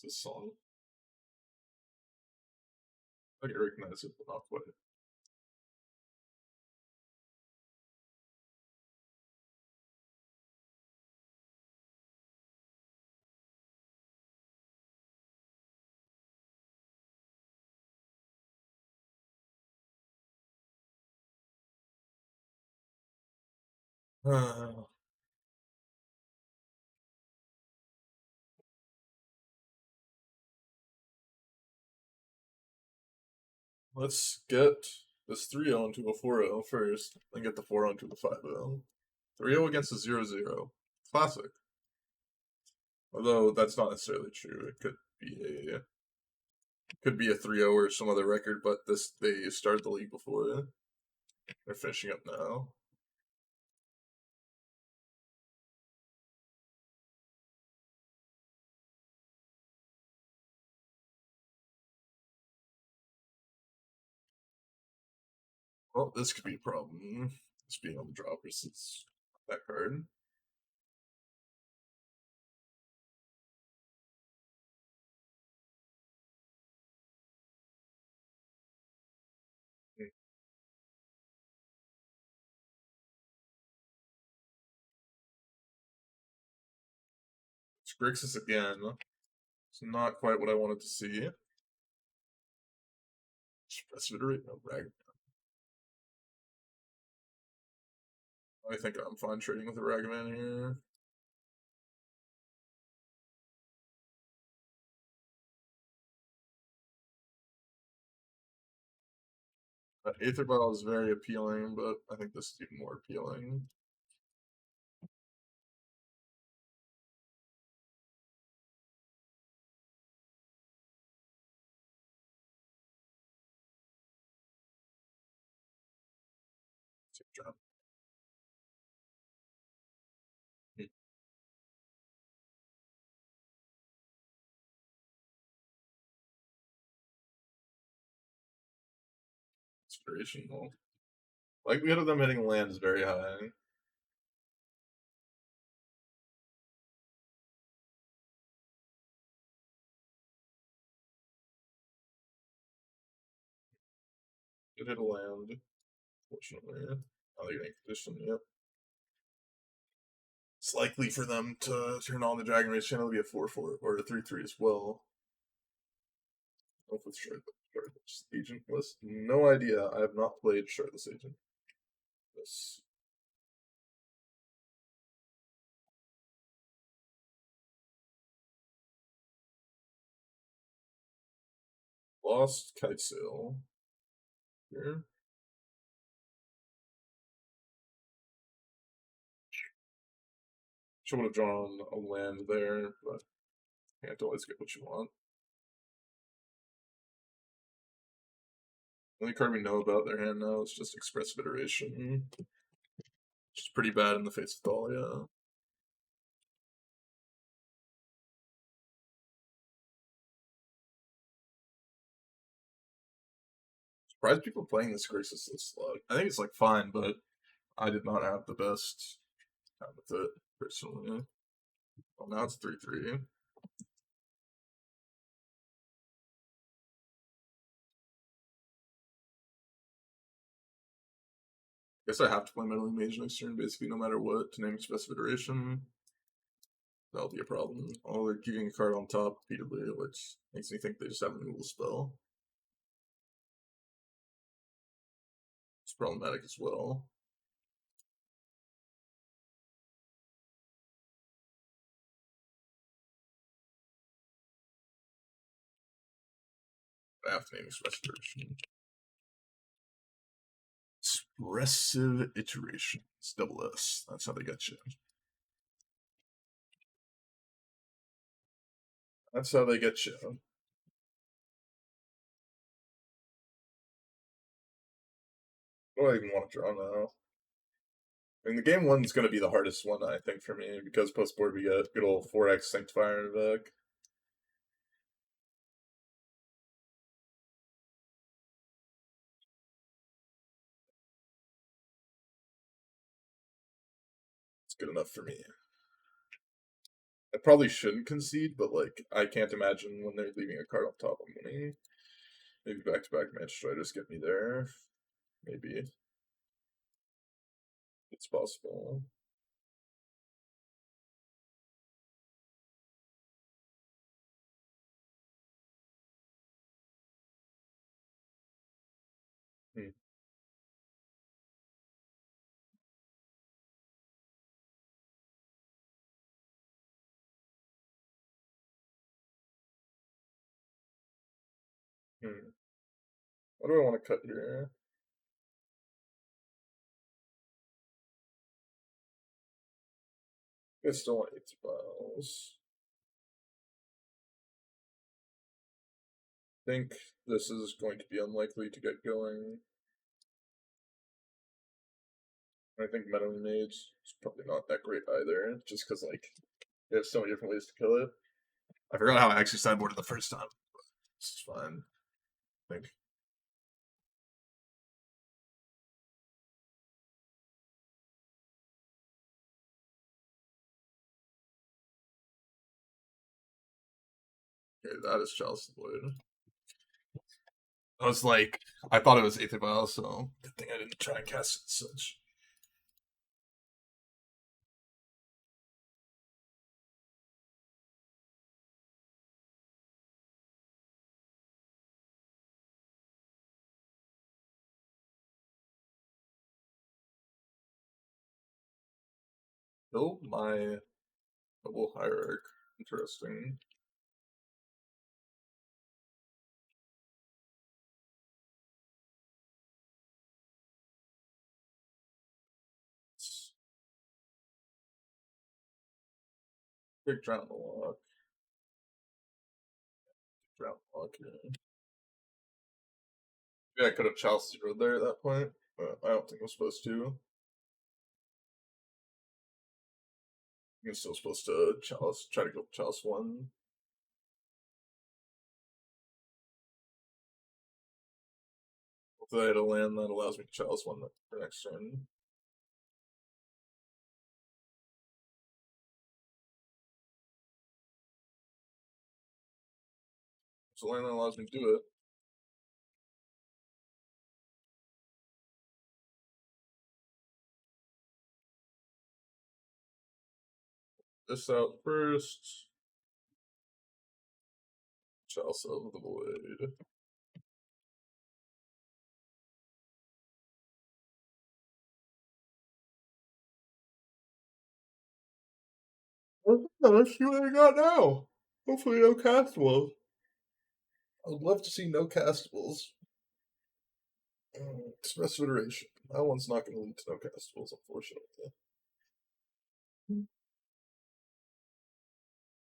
What's this song? I can recognize it, but not quite. Let's get this 3-0 into a 4-0 first, then get the 4-0 into a 5-0. 3-0 against a 0-0. Classic. Although that's not necessarily true. It could be a 3-0 or some other record, but they started the league before. They're finishing up now. Well, this could be a problem. This being on the draw versus that card. It's grixis again. It's not quite what I wanted to see. Precipitate, no ragavan. I think I'm fine trading with the ragavan here. That Aether Ball is very appealing, but I think this is even more appealing. Safe job. Inspirational. Likelihood of them hitting land is very high. Could hit a land, fortunately. Now they're getting condition, yep. It's likely for them to turn on the Dragon Race channel to be a 4-4 or a 3-3 as well. With Shardless Agent list. No idea. I have not played Shardless Agent. This. Lost Kitesail. Here. Should have drawn a land there, but can't always get what you want. The only card we know about their hand now is just Expressive Iteration. Which is pretty bad in the face of Thalia. Surprised people playing this grixis this slot. I think it's like fine, but I did not have the best time with it personally. Well, now it's 3-3. Guess I have to play Meddling Mage next turn, basically, no matter what, to name Expressive Iteration. That'll be a problem. Oh, they're keeping a card on top repeatedly, which makes me think they just have a removal spell. It's problematic as well. I have to name Expressive Iteration. Expressive Iterations, double S. That's how they get you. That's how they get you. What do I even want to draw now? I mean, the game one's going to be the hardest one, I think, for me, because post board we get good old 4x Sanctifier in the deck. It's good enough for me. I probably shouldn't concede, but like I can't imagine when they're leaving a card on top of me. Maybe back-to-back match Striders get me there. Maybe. It's possible. Hmm. Hmm. What do I want to cut here? I still want 8 spells. I think this is going to be unlikely to get going. I think Metal Mage is probably not that great either, just because, like, there's so many different ways to kill it. I forgot how I actually sideboarded the first time. This is fine. I think. Okay, that is Chalice of the Void. I was like, I thought it was Eighth Vial, so good thing I didn't try and cast it as such. Build my double hierarch. Interesting. Big drown the lock. Drown the lock here. Yeah, I could have Chalice zeroed there at that point, but I don't think I'm supposed to. I'm still supposed to Chalice, try to go Chalice 1. Hopefully I had a land that allows me to Chalice 1 for next turn. It's a land that allows me to do it. This out first. Chalice of the Void. Let's see what I got now. Hopefully no castables. I would love to see no castables. Express iteration. That one's not going to lead to no castables, unfortunately.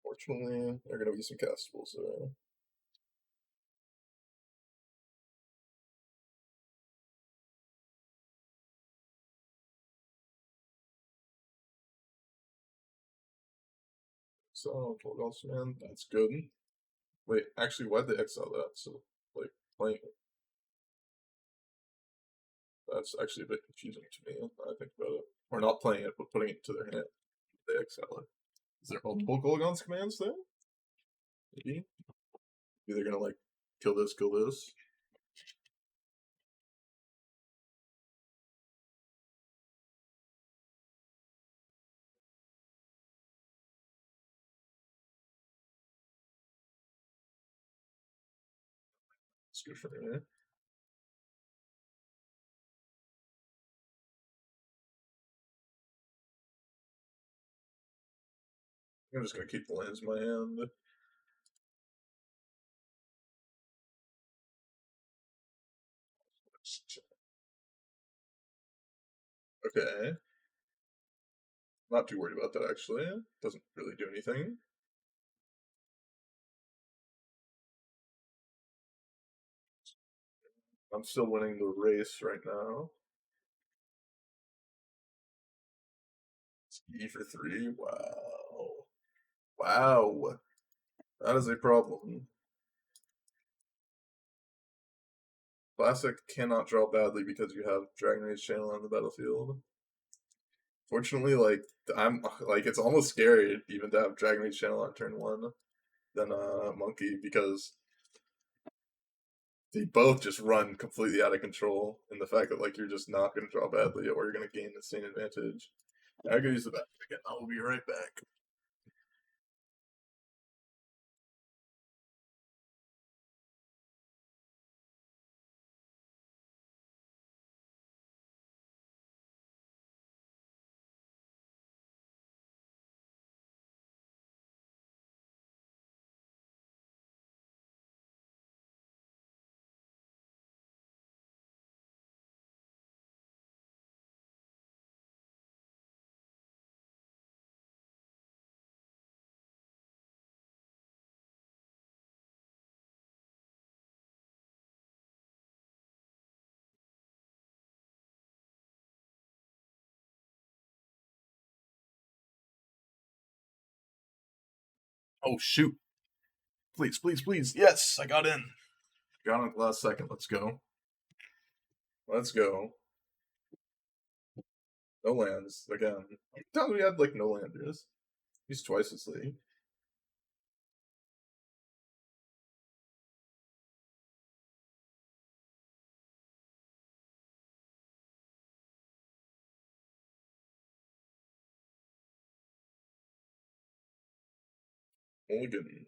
Fortunately, there are going to be some castables there. So, 12 else, man, that's good. Wait, actually, why'd they exile that? So, like, playing it. That's actually a bit confusing to me, now that I think about it. Or not playing it, but putting it to their hand. They exile it. Is there multiple Golgon's commands there? Maybe? Maybe they're gonna, like, kill this, kill this. It's good for me. I'm just gonna keep the lands in my hand. Okay. Not too worried about that, actually. Doesn't really do anything. I'm still winning the race right now. It's E for 3. Wow. Wow. That is a problem. Classic cannot draw badly because you have Dragon Rage Channel on the battlefield. Fortunately, like, I'm like, it's almost scary even to have Dragon Rage Channel on turn 1 than Monkey, because they both just run completely out of control, and the fact that, like, you're just not going to draw badly or you're going to gain insane advantage. I gotta use the back again. I will be right back. Oh shoot! Please, please, please! Yes, I got in. Got in at the last second. Let's go. Let's go. No lands again. How many times we had like no landers? He's twice this league. Mulligan.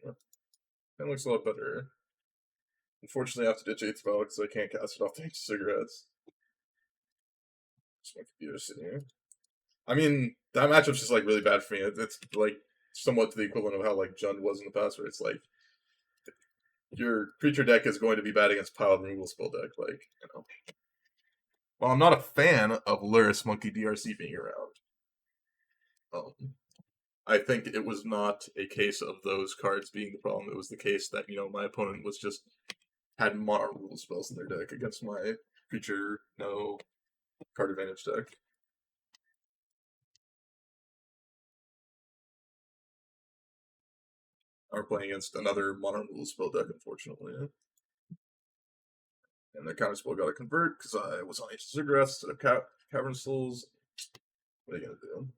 That looks a lot better. Unfortunately, I have to ditch 8th spell because I can't cast it off thanks to cigarettes. Just my computer sitting here. I mean, that matchup's just like really bad for me. It's like somewhat to the equivalent of how like Jund was in the past, where it's like your creature deck is going to be bad against piled removal spell deck. Like, you know. Well, I'm not a fan of Luris Monkey DRC being around. I think it was not a case of those cards being the problem. It was the case that, you know, my opponent was just had mono rule spells in their deck against my creature no card advantage deck. Are playing against another mono rule spell deck, unfortunately. And the counter spell got to convert because I was on Ancient Cigarettes instead of Cavern Souls. What are you gonna do?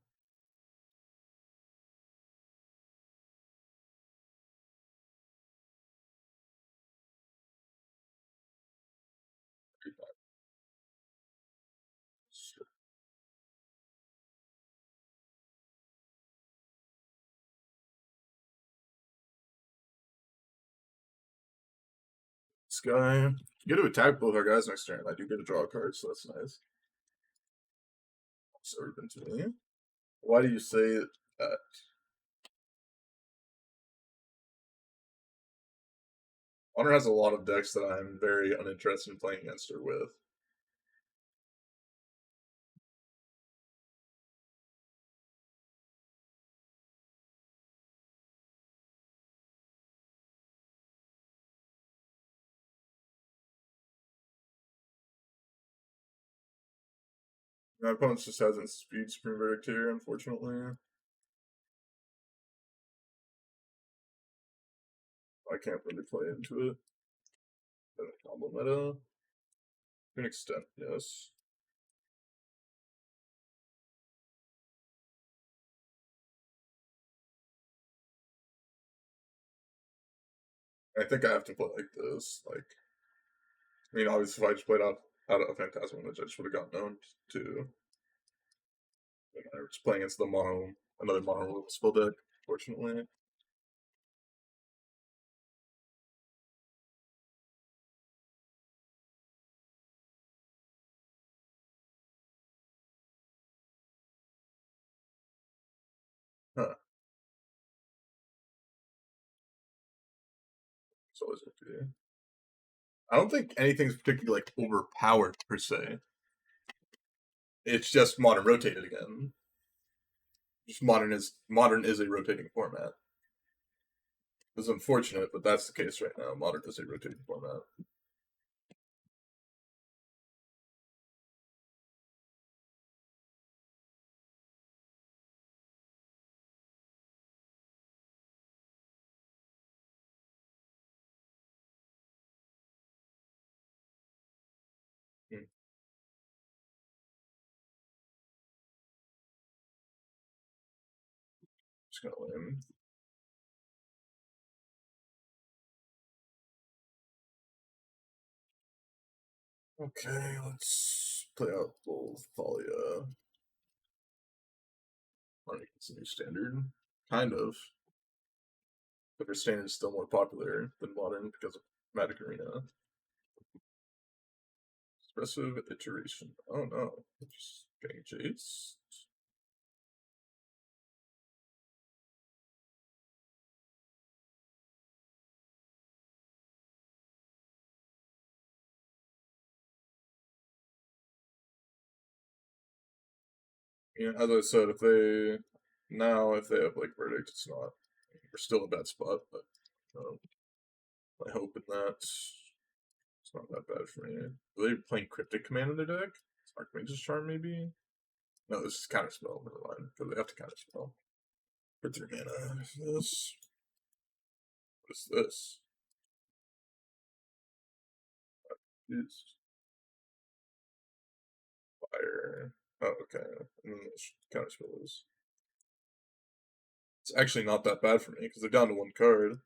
Sure. This guy. You get to attack both our guys next turn. I do get to draw a card, so that's nice. It's open to me. Why do you say that? Honor has a lot of decks that I'm very uninterested in playing against her with. My opponent just hasn't speed Supreme Verdict here, unfortunately. I can't really play into it. Combo meta. To an extent, yes. I think I have to play like this. Like, I mean, obviously, if I just played out of Phantasm Image, I just would have gotten owned too. But I was playing against another mono spell deck, fortunately. Huh. It's always okay. I don't think anything's particularly like overpowered per se. It's just modern rotated again. Just modern is a rotating format. It's unfortunate, but that's the case right now. Modern is a rotating format. Hmm. Just gonna win. Okay, let's play out both Thalia. I think it's a new standard. Kind of. But her standard is still more popular than modern because of Magic Arena. Expressive iteration. Oh no. Just getting chased. Yeah, as I said, if they have like verdict, it's not. We're still in a bad spot, but I hope in that it's not that bad for me. Are they playing Cryptic Command in their deck? Archmage's Charm, maybe? No, this is Counterspell. Never mind, because they have to Counterspell. For 3 mana. This. What's this? It's fire. Oh, okay. And then this counter spell is. It's actually not that bad for me because they're down to one card.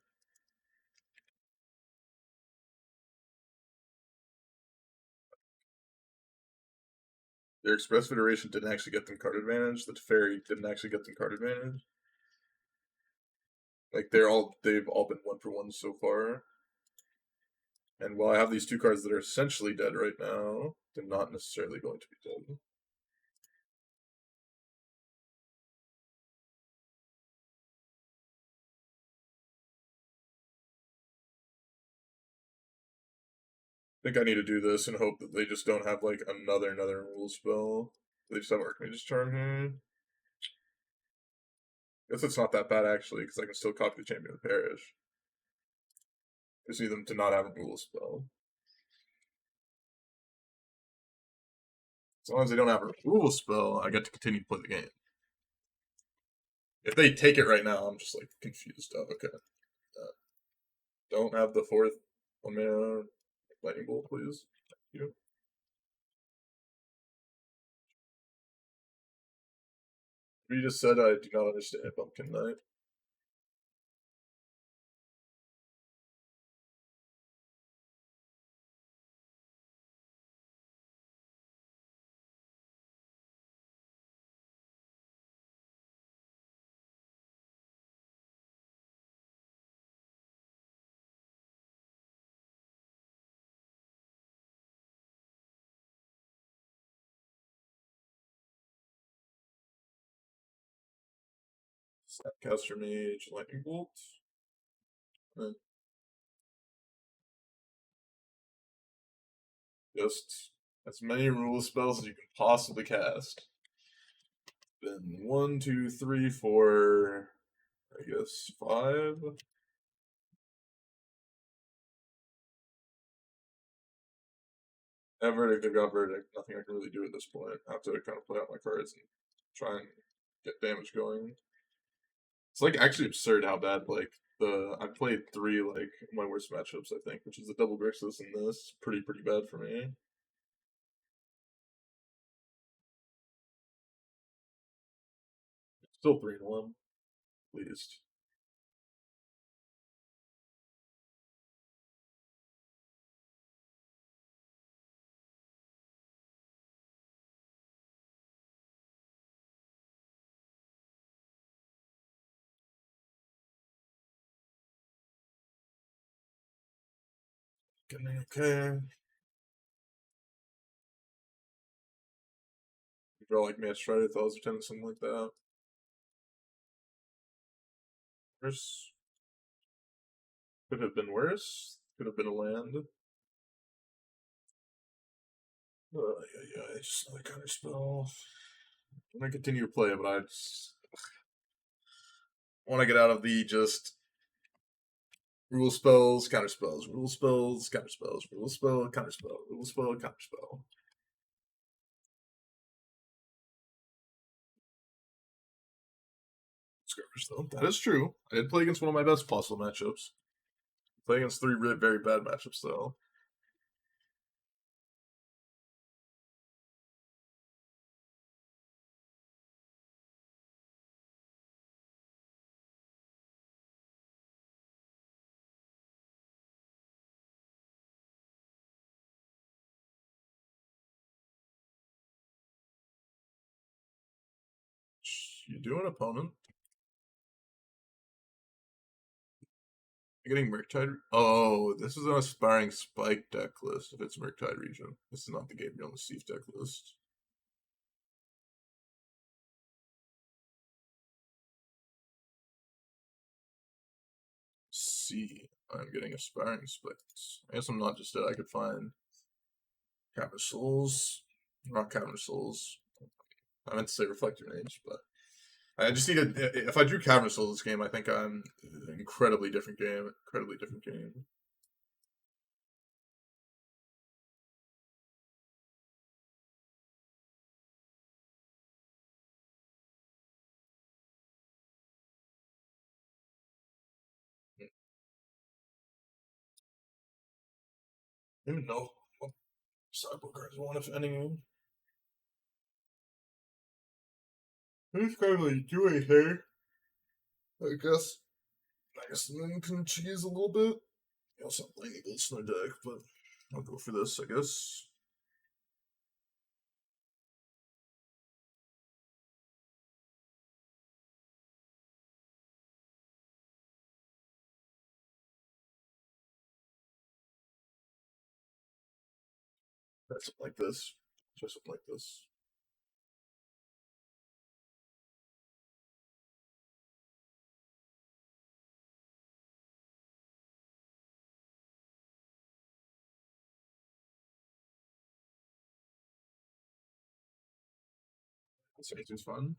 Their Express Federation didn't actually get them card advantage. The Teferi didn't actually get them card advantage. Like they've all been 1-for-1 so far. And while I have these two cards that are essentially dead right now, they're not necessarily going to be dead. I think I need to do this and hope that they just don't have like another rule spell. They just have Archmage's Charm here. Guess it's not that bad actually, because I can still copy the Champion of the Parish. I just need them to not have a rule spell. As long as they don't have a rule spell, I get to continue to play the game. If they take it right now, I'm just like confused. Oh, okay. Don't have the fourth 1-mana lightning bolt, please. Thank you. You just said I do not understand Pumpkin Knight. Snapcaster Mage, Lightning Bolt. Just as many rule spells as you can possibly cast. Then 1, 2, 3, 4, I guess 5. I have Verdict, I've got Verdict. Nothing I can really do at this point. I have to kind of play out my cards and try and get damage going. It's like actually absurd how bad like I played 3 like my worst matchups I think, which is the double grixis and this. Pretty bad for me. Still 3-1, at least. Okay. You draw like Mad Strider, Thoughts Lieutenant, something like that. Worse. Could have been worse. Could have been a land. Yeah, just another counter spell. I'm gonna continue to play it, but I just want to get out of the just rule spells, counter spells, rule spells, counter spells, rule spell, counter spell, rule spell, counter spell. Skirmish though, that is true. I did play against one of my best possible matchups. Play against 3 very bad matchups though. You do an opponent. You're getting Murktide. Oh, this is an aspiring spike deck list if it's Murktide region. This is not the Gabriel Massif deck list. See, I'm getting aspiring spikes. I guess I'm not just dead. I could find Cavern Souls. Not Cavern Souls. I meant to say Reflector Mage, but I just need to. If I drew Cavern Souls this game, I think I'm an incredibly different game. Incredibly different game. I don't even know what sideboard cards I want, if any. This can't really do anything. I guess. I guess then you can cheese a little bit. You also have lightning bolts in their deck, but I'll go for this, I guess. Try something like this. Try something like this. This anything's fun.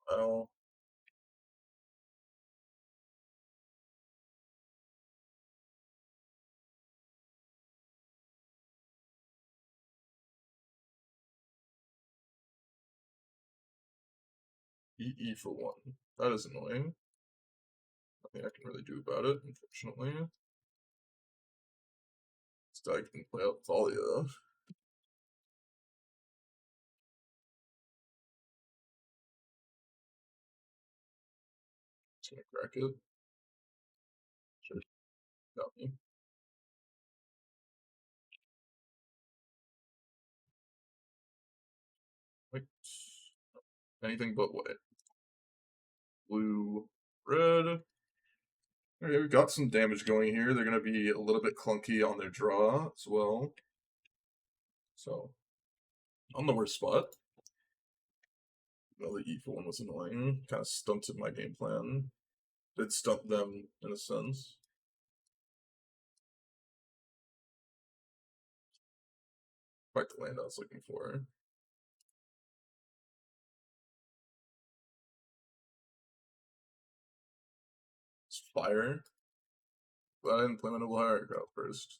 Well, EE for one. That is annoying. Nothing I can really do about it, unfortunately. Still, I can play out Thalia. Just gonna crack it. Sure, got me. Wait. Anything but white. Blue, red. Okay, we've got some damage going here. They're going to be a little bit clunky on their draw as well. So, on the worst spot. Well, the E4 one was annoying. Kind of stunted my game plan. Did stunt them in a sense. Quite the land I was looking for. It's fire. But I didn't play my Noble Hierarch first.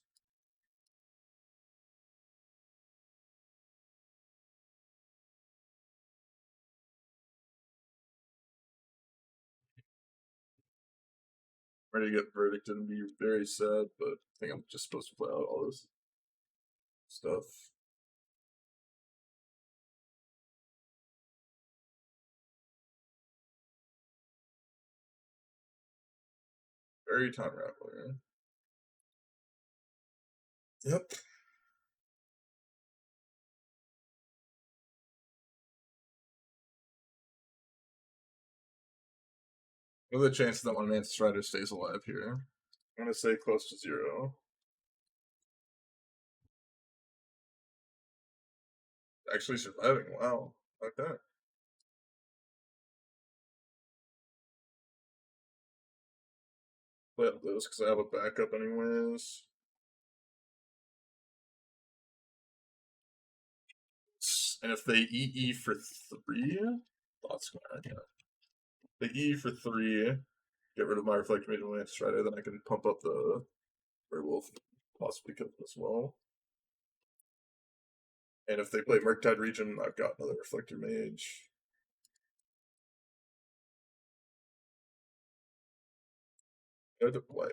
Ready to get verdicted and be very sad, but I think I'm just supposed to play out all this stuff. Very time rattler. Yep. What are the chances that one man's strider stays alive here? I'm gonna say close to 0. Actually surviving, wow. Okay. Play up those because I have a backup anyways. And if they EE for 3, thoughts going yeah. They EE for 3, get rid of my Reflect Mage and Lance Strider, then I can pump up the Werewolf, possibly kill them as well. And if they play Murktide Region, I've got another Reflector Mage. Go to white.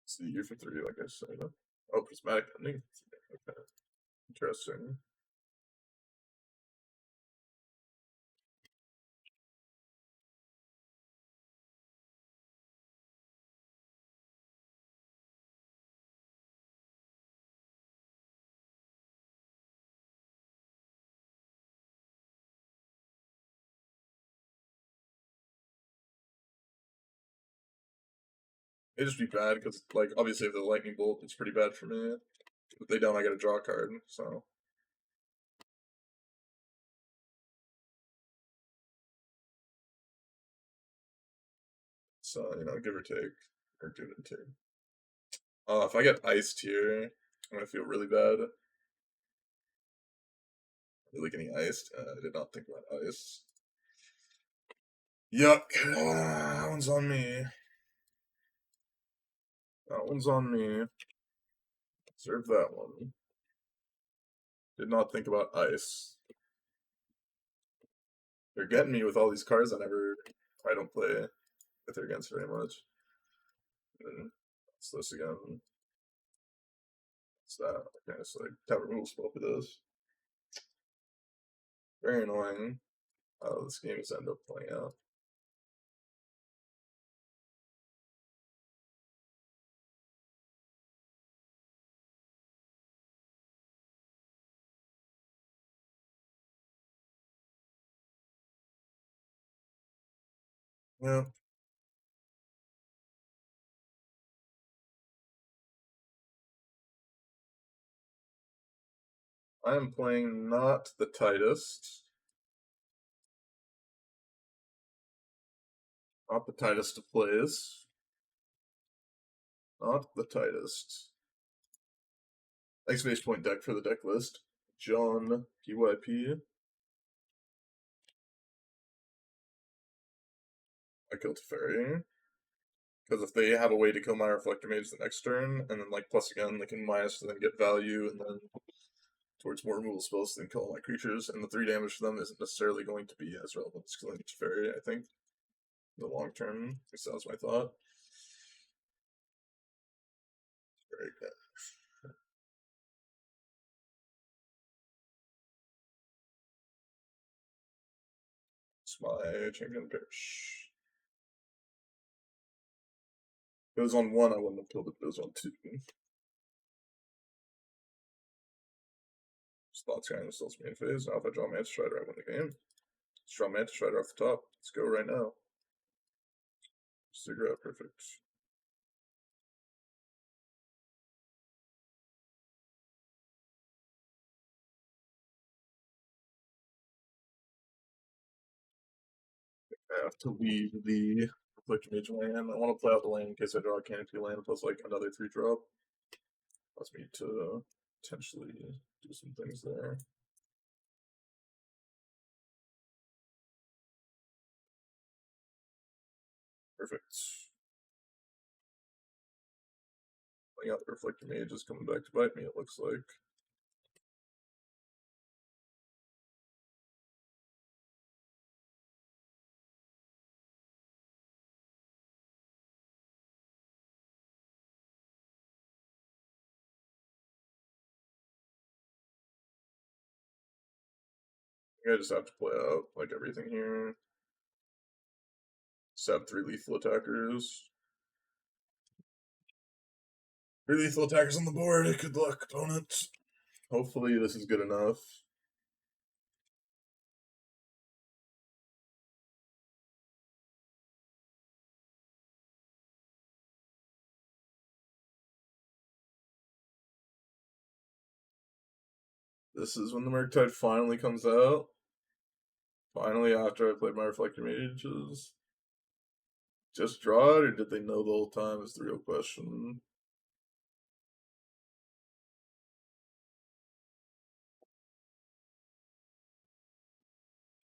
It's the year for 3, like I said. Oh, Prismatic Ending. Okay. Interesting. It'd just be bad because, like, obviously, if the lightning bolt, it's pretty bad for me. If they don't, I gotta draw a card, so. So, give or take. Or give and take. If I get iced here, I'm gonna feel really bad. Really getting iced? I did not think about ice. Yuck. That one's on me. That one's on me. Serve that one. Did not think about ice. They're getting me with all these cards I don't play with her against very much. What's this again? What's that? Okay, so like tap removal spell for this. Very annoying how this game has ended up playing out. Yeah. I am playing not the tightest. Not the tightest of plays. Not the tightest. Exclamation point deck for the deck list. John PYP. I killed Fairy. Because if they have a way to kill my Reflector Mage the next turn, and then like plus again, they can minus to then get value, and then towards more removal spells, then kill all my creatures, and the 3 damage for them isn't necessarily going to be as relevant as killing Fairy, I think. In the long term. At least that was my thought. Very good. It's my champion perish. If it was on 1, I wouldn't have killed it, but it was on 2. Thoughts kind of still main phase. Now if I draw Manta Strider, I win the game. Let's draw Manta Strider off the top. Let's go right now. Cigarette, perfect. I have to leave the Reflector Mage land. I want to play out the land in case I draw a Canopy land plus like another 3-drop. Allows me to potentially do some things there. Perfect. Playing out the Reflector Mage is coming back to bite me, it looks like. I just have to play out like everything here. Just have 3 lethal attackers. 3 lethal attackers on the board. Good luck, opponent. Hopefully this is good enough. This is when the Murktide finally comes out. Finally, after I played my Reflector Mages. Just draw it, or did they know the whole time is the real question.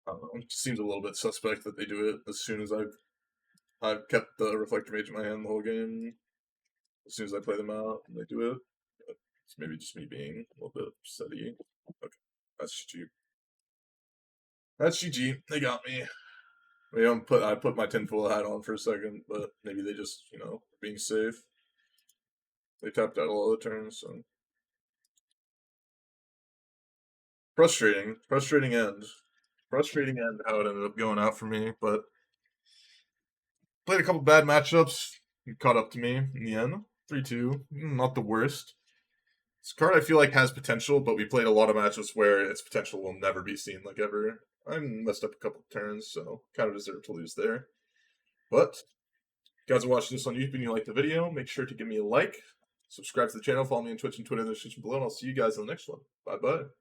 I don't know. It seems a little bit suspect that they do it as soon as I've kept the Reflector Mage in my hand the whole game. As soon as I play them out, and they do it. But it's maybe just me being a little bit upsetty. Okay, that's GG. That's GG. They got me. I put my tinfoil hat on for a second, but maybe they just, being safe. They tapped out all the turns, so frustrating end how it ended up going out for me. But played a couple bad matchups, it caught up to me in the end. 3-2, not the worst. This card I feel like has potential, but we played a lot of matchups where its potential will never be seen, like ever. I messed up a couple turns, so kind of deserve to lose there. But if you guys are watching this on YouTube and you like the video, make sure to give me a like, subscribe to the channel, follow me on Twitch and Twitter in the description below, and I'll see you guys in the next one. Bye bye.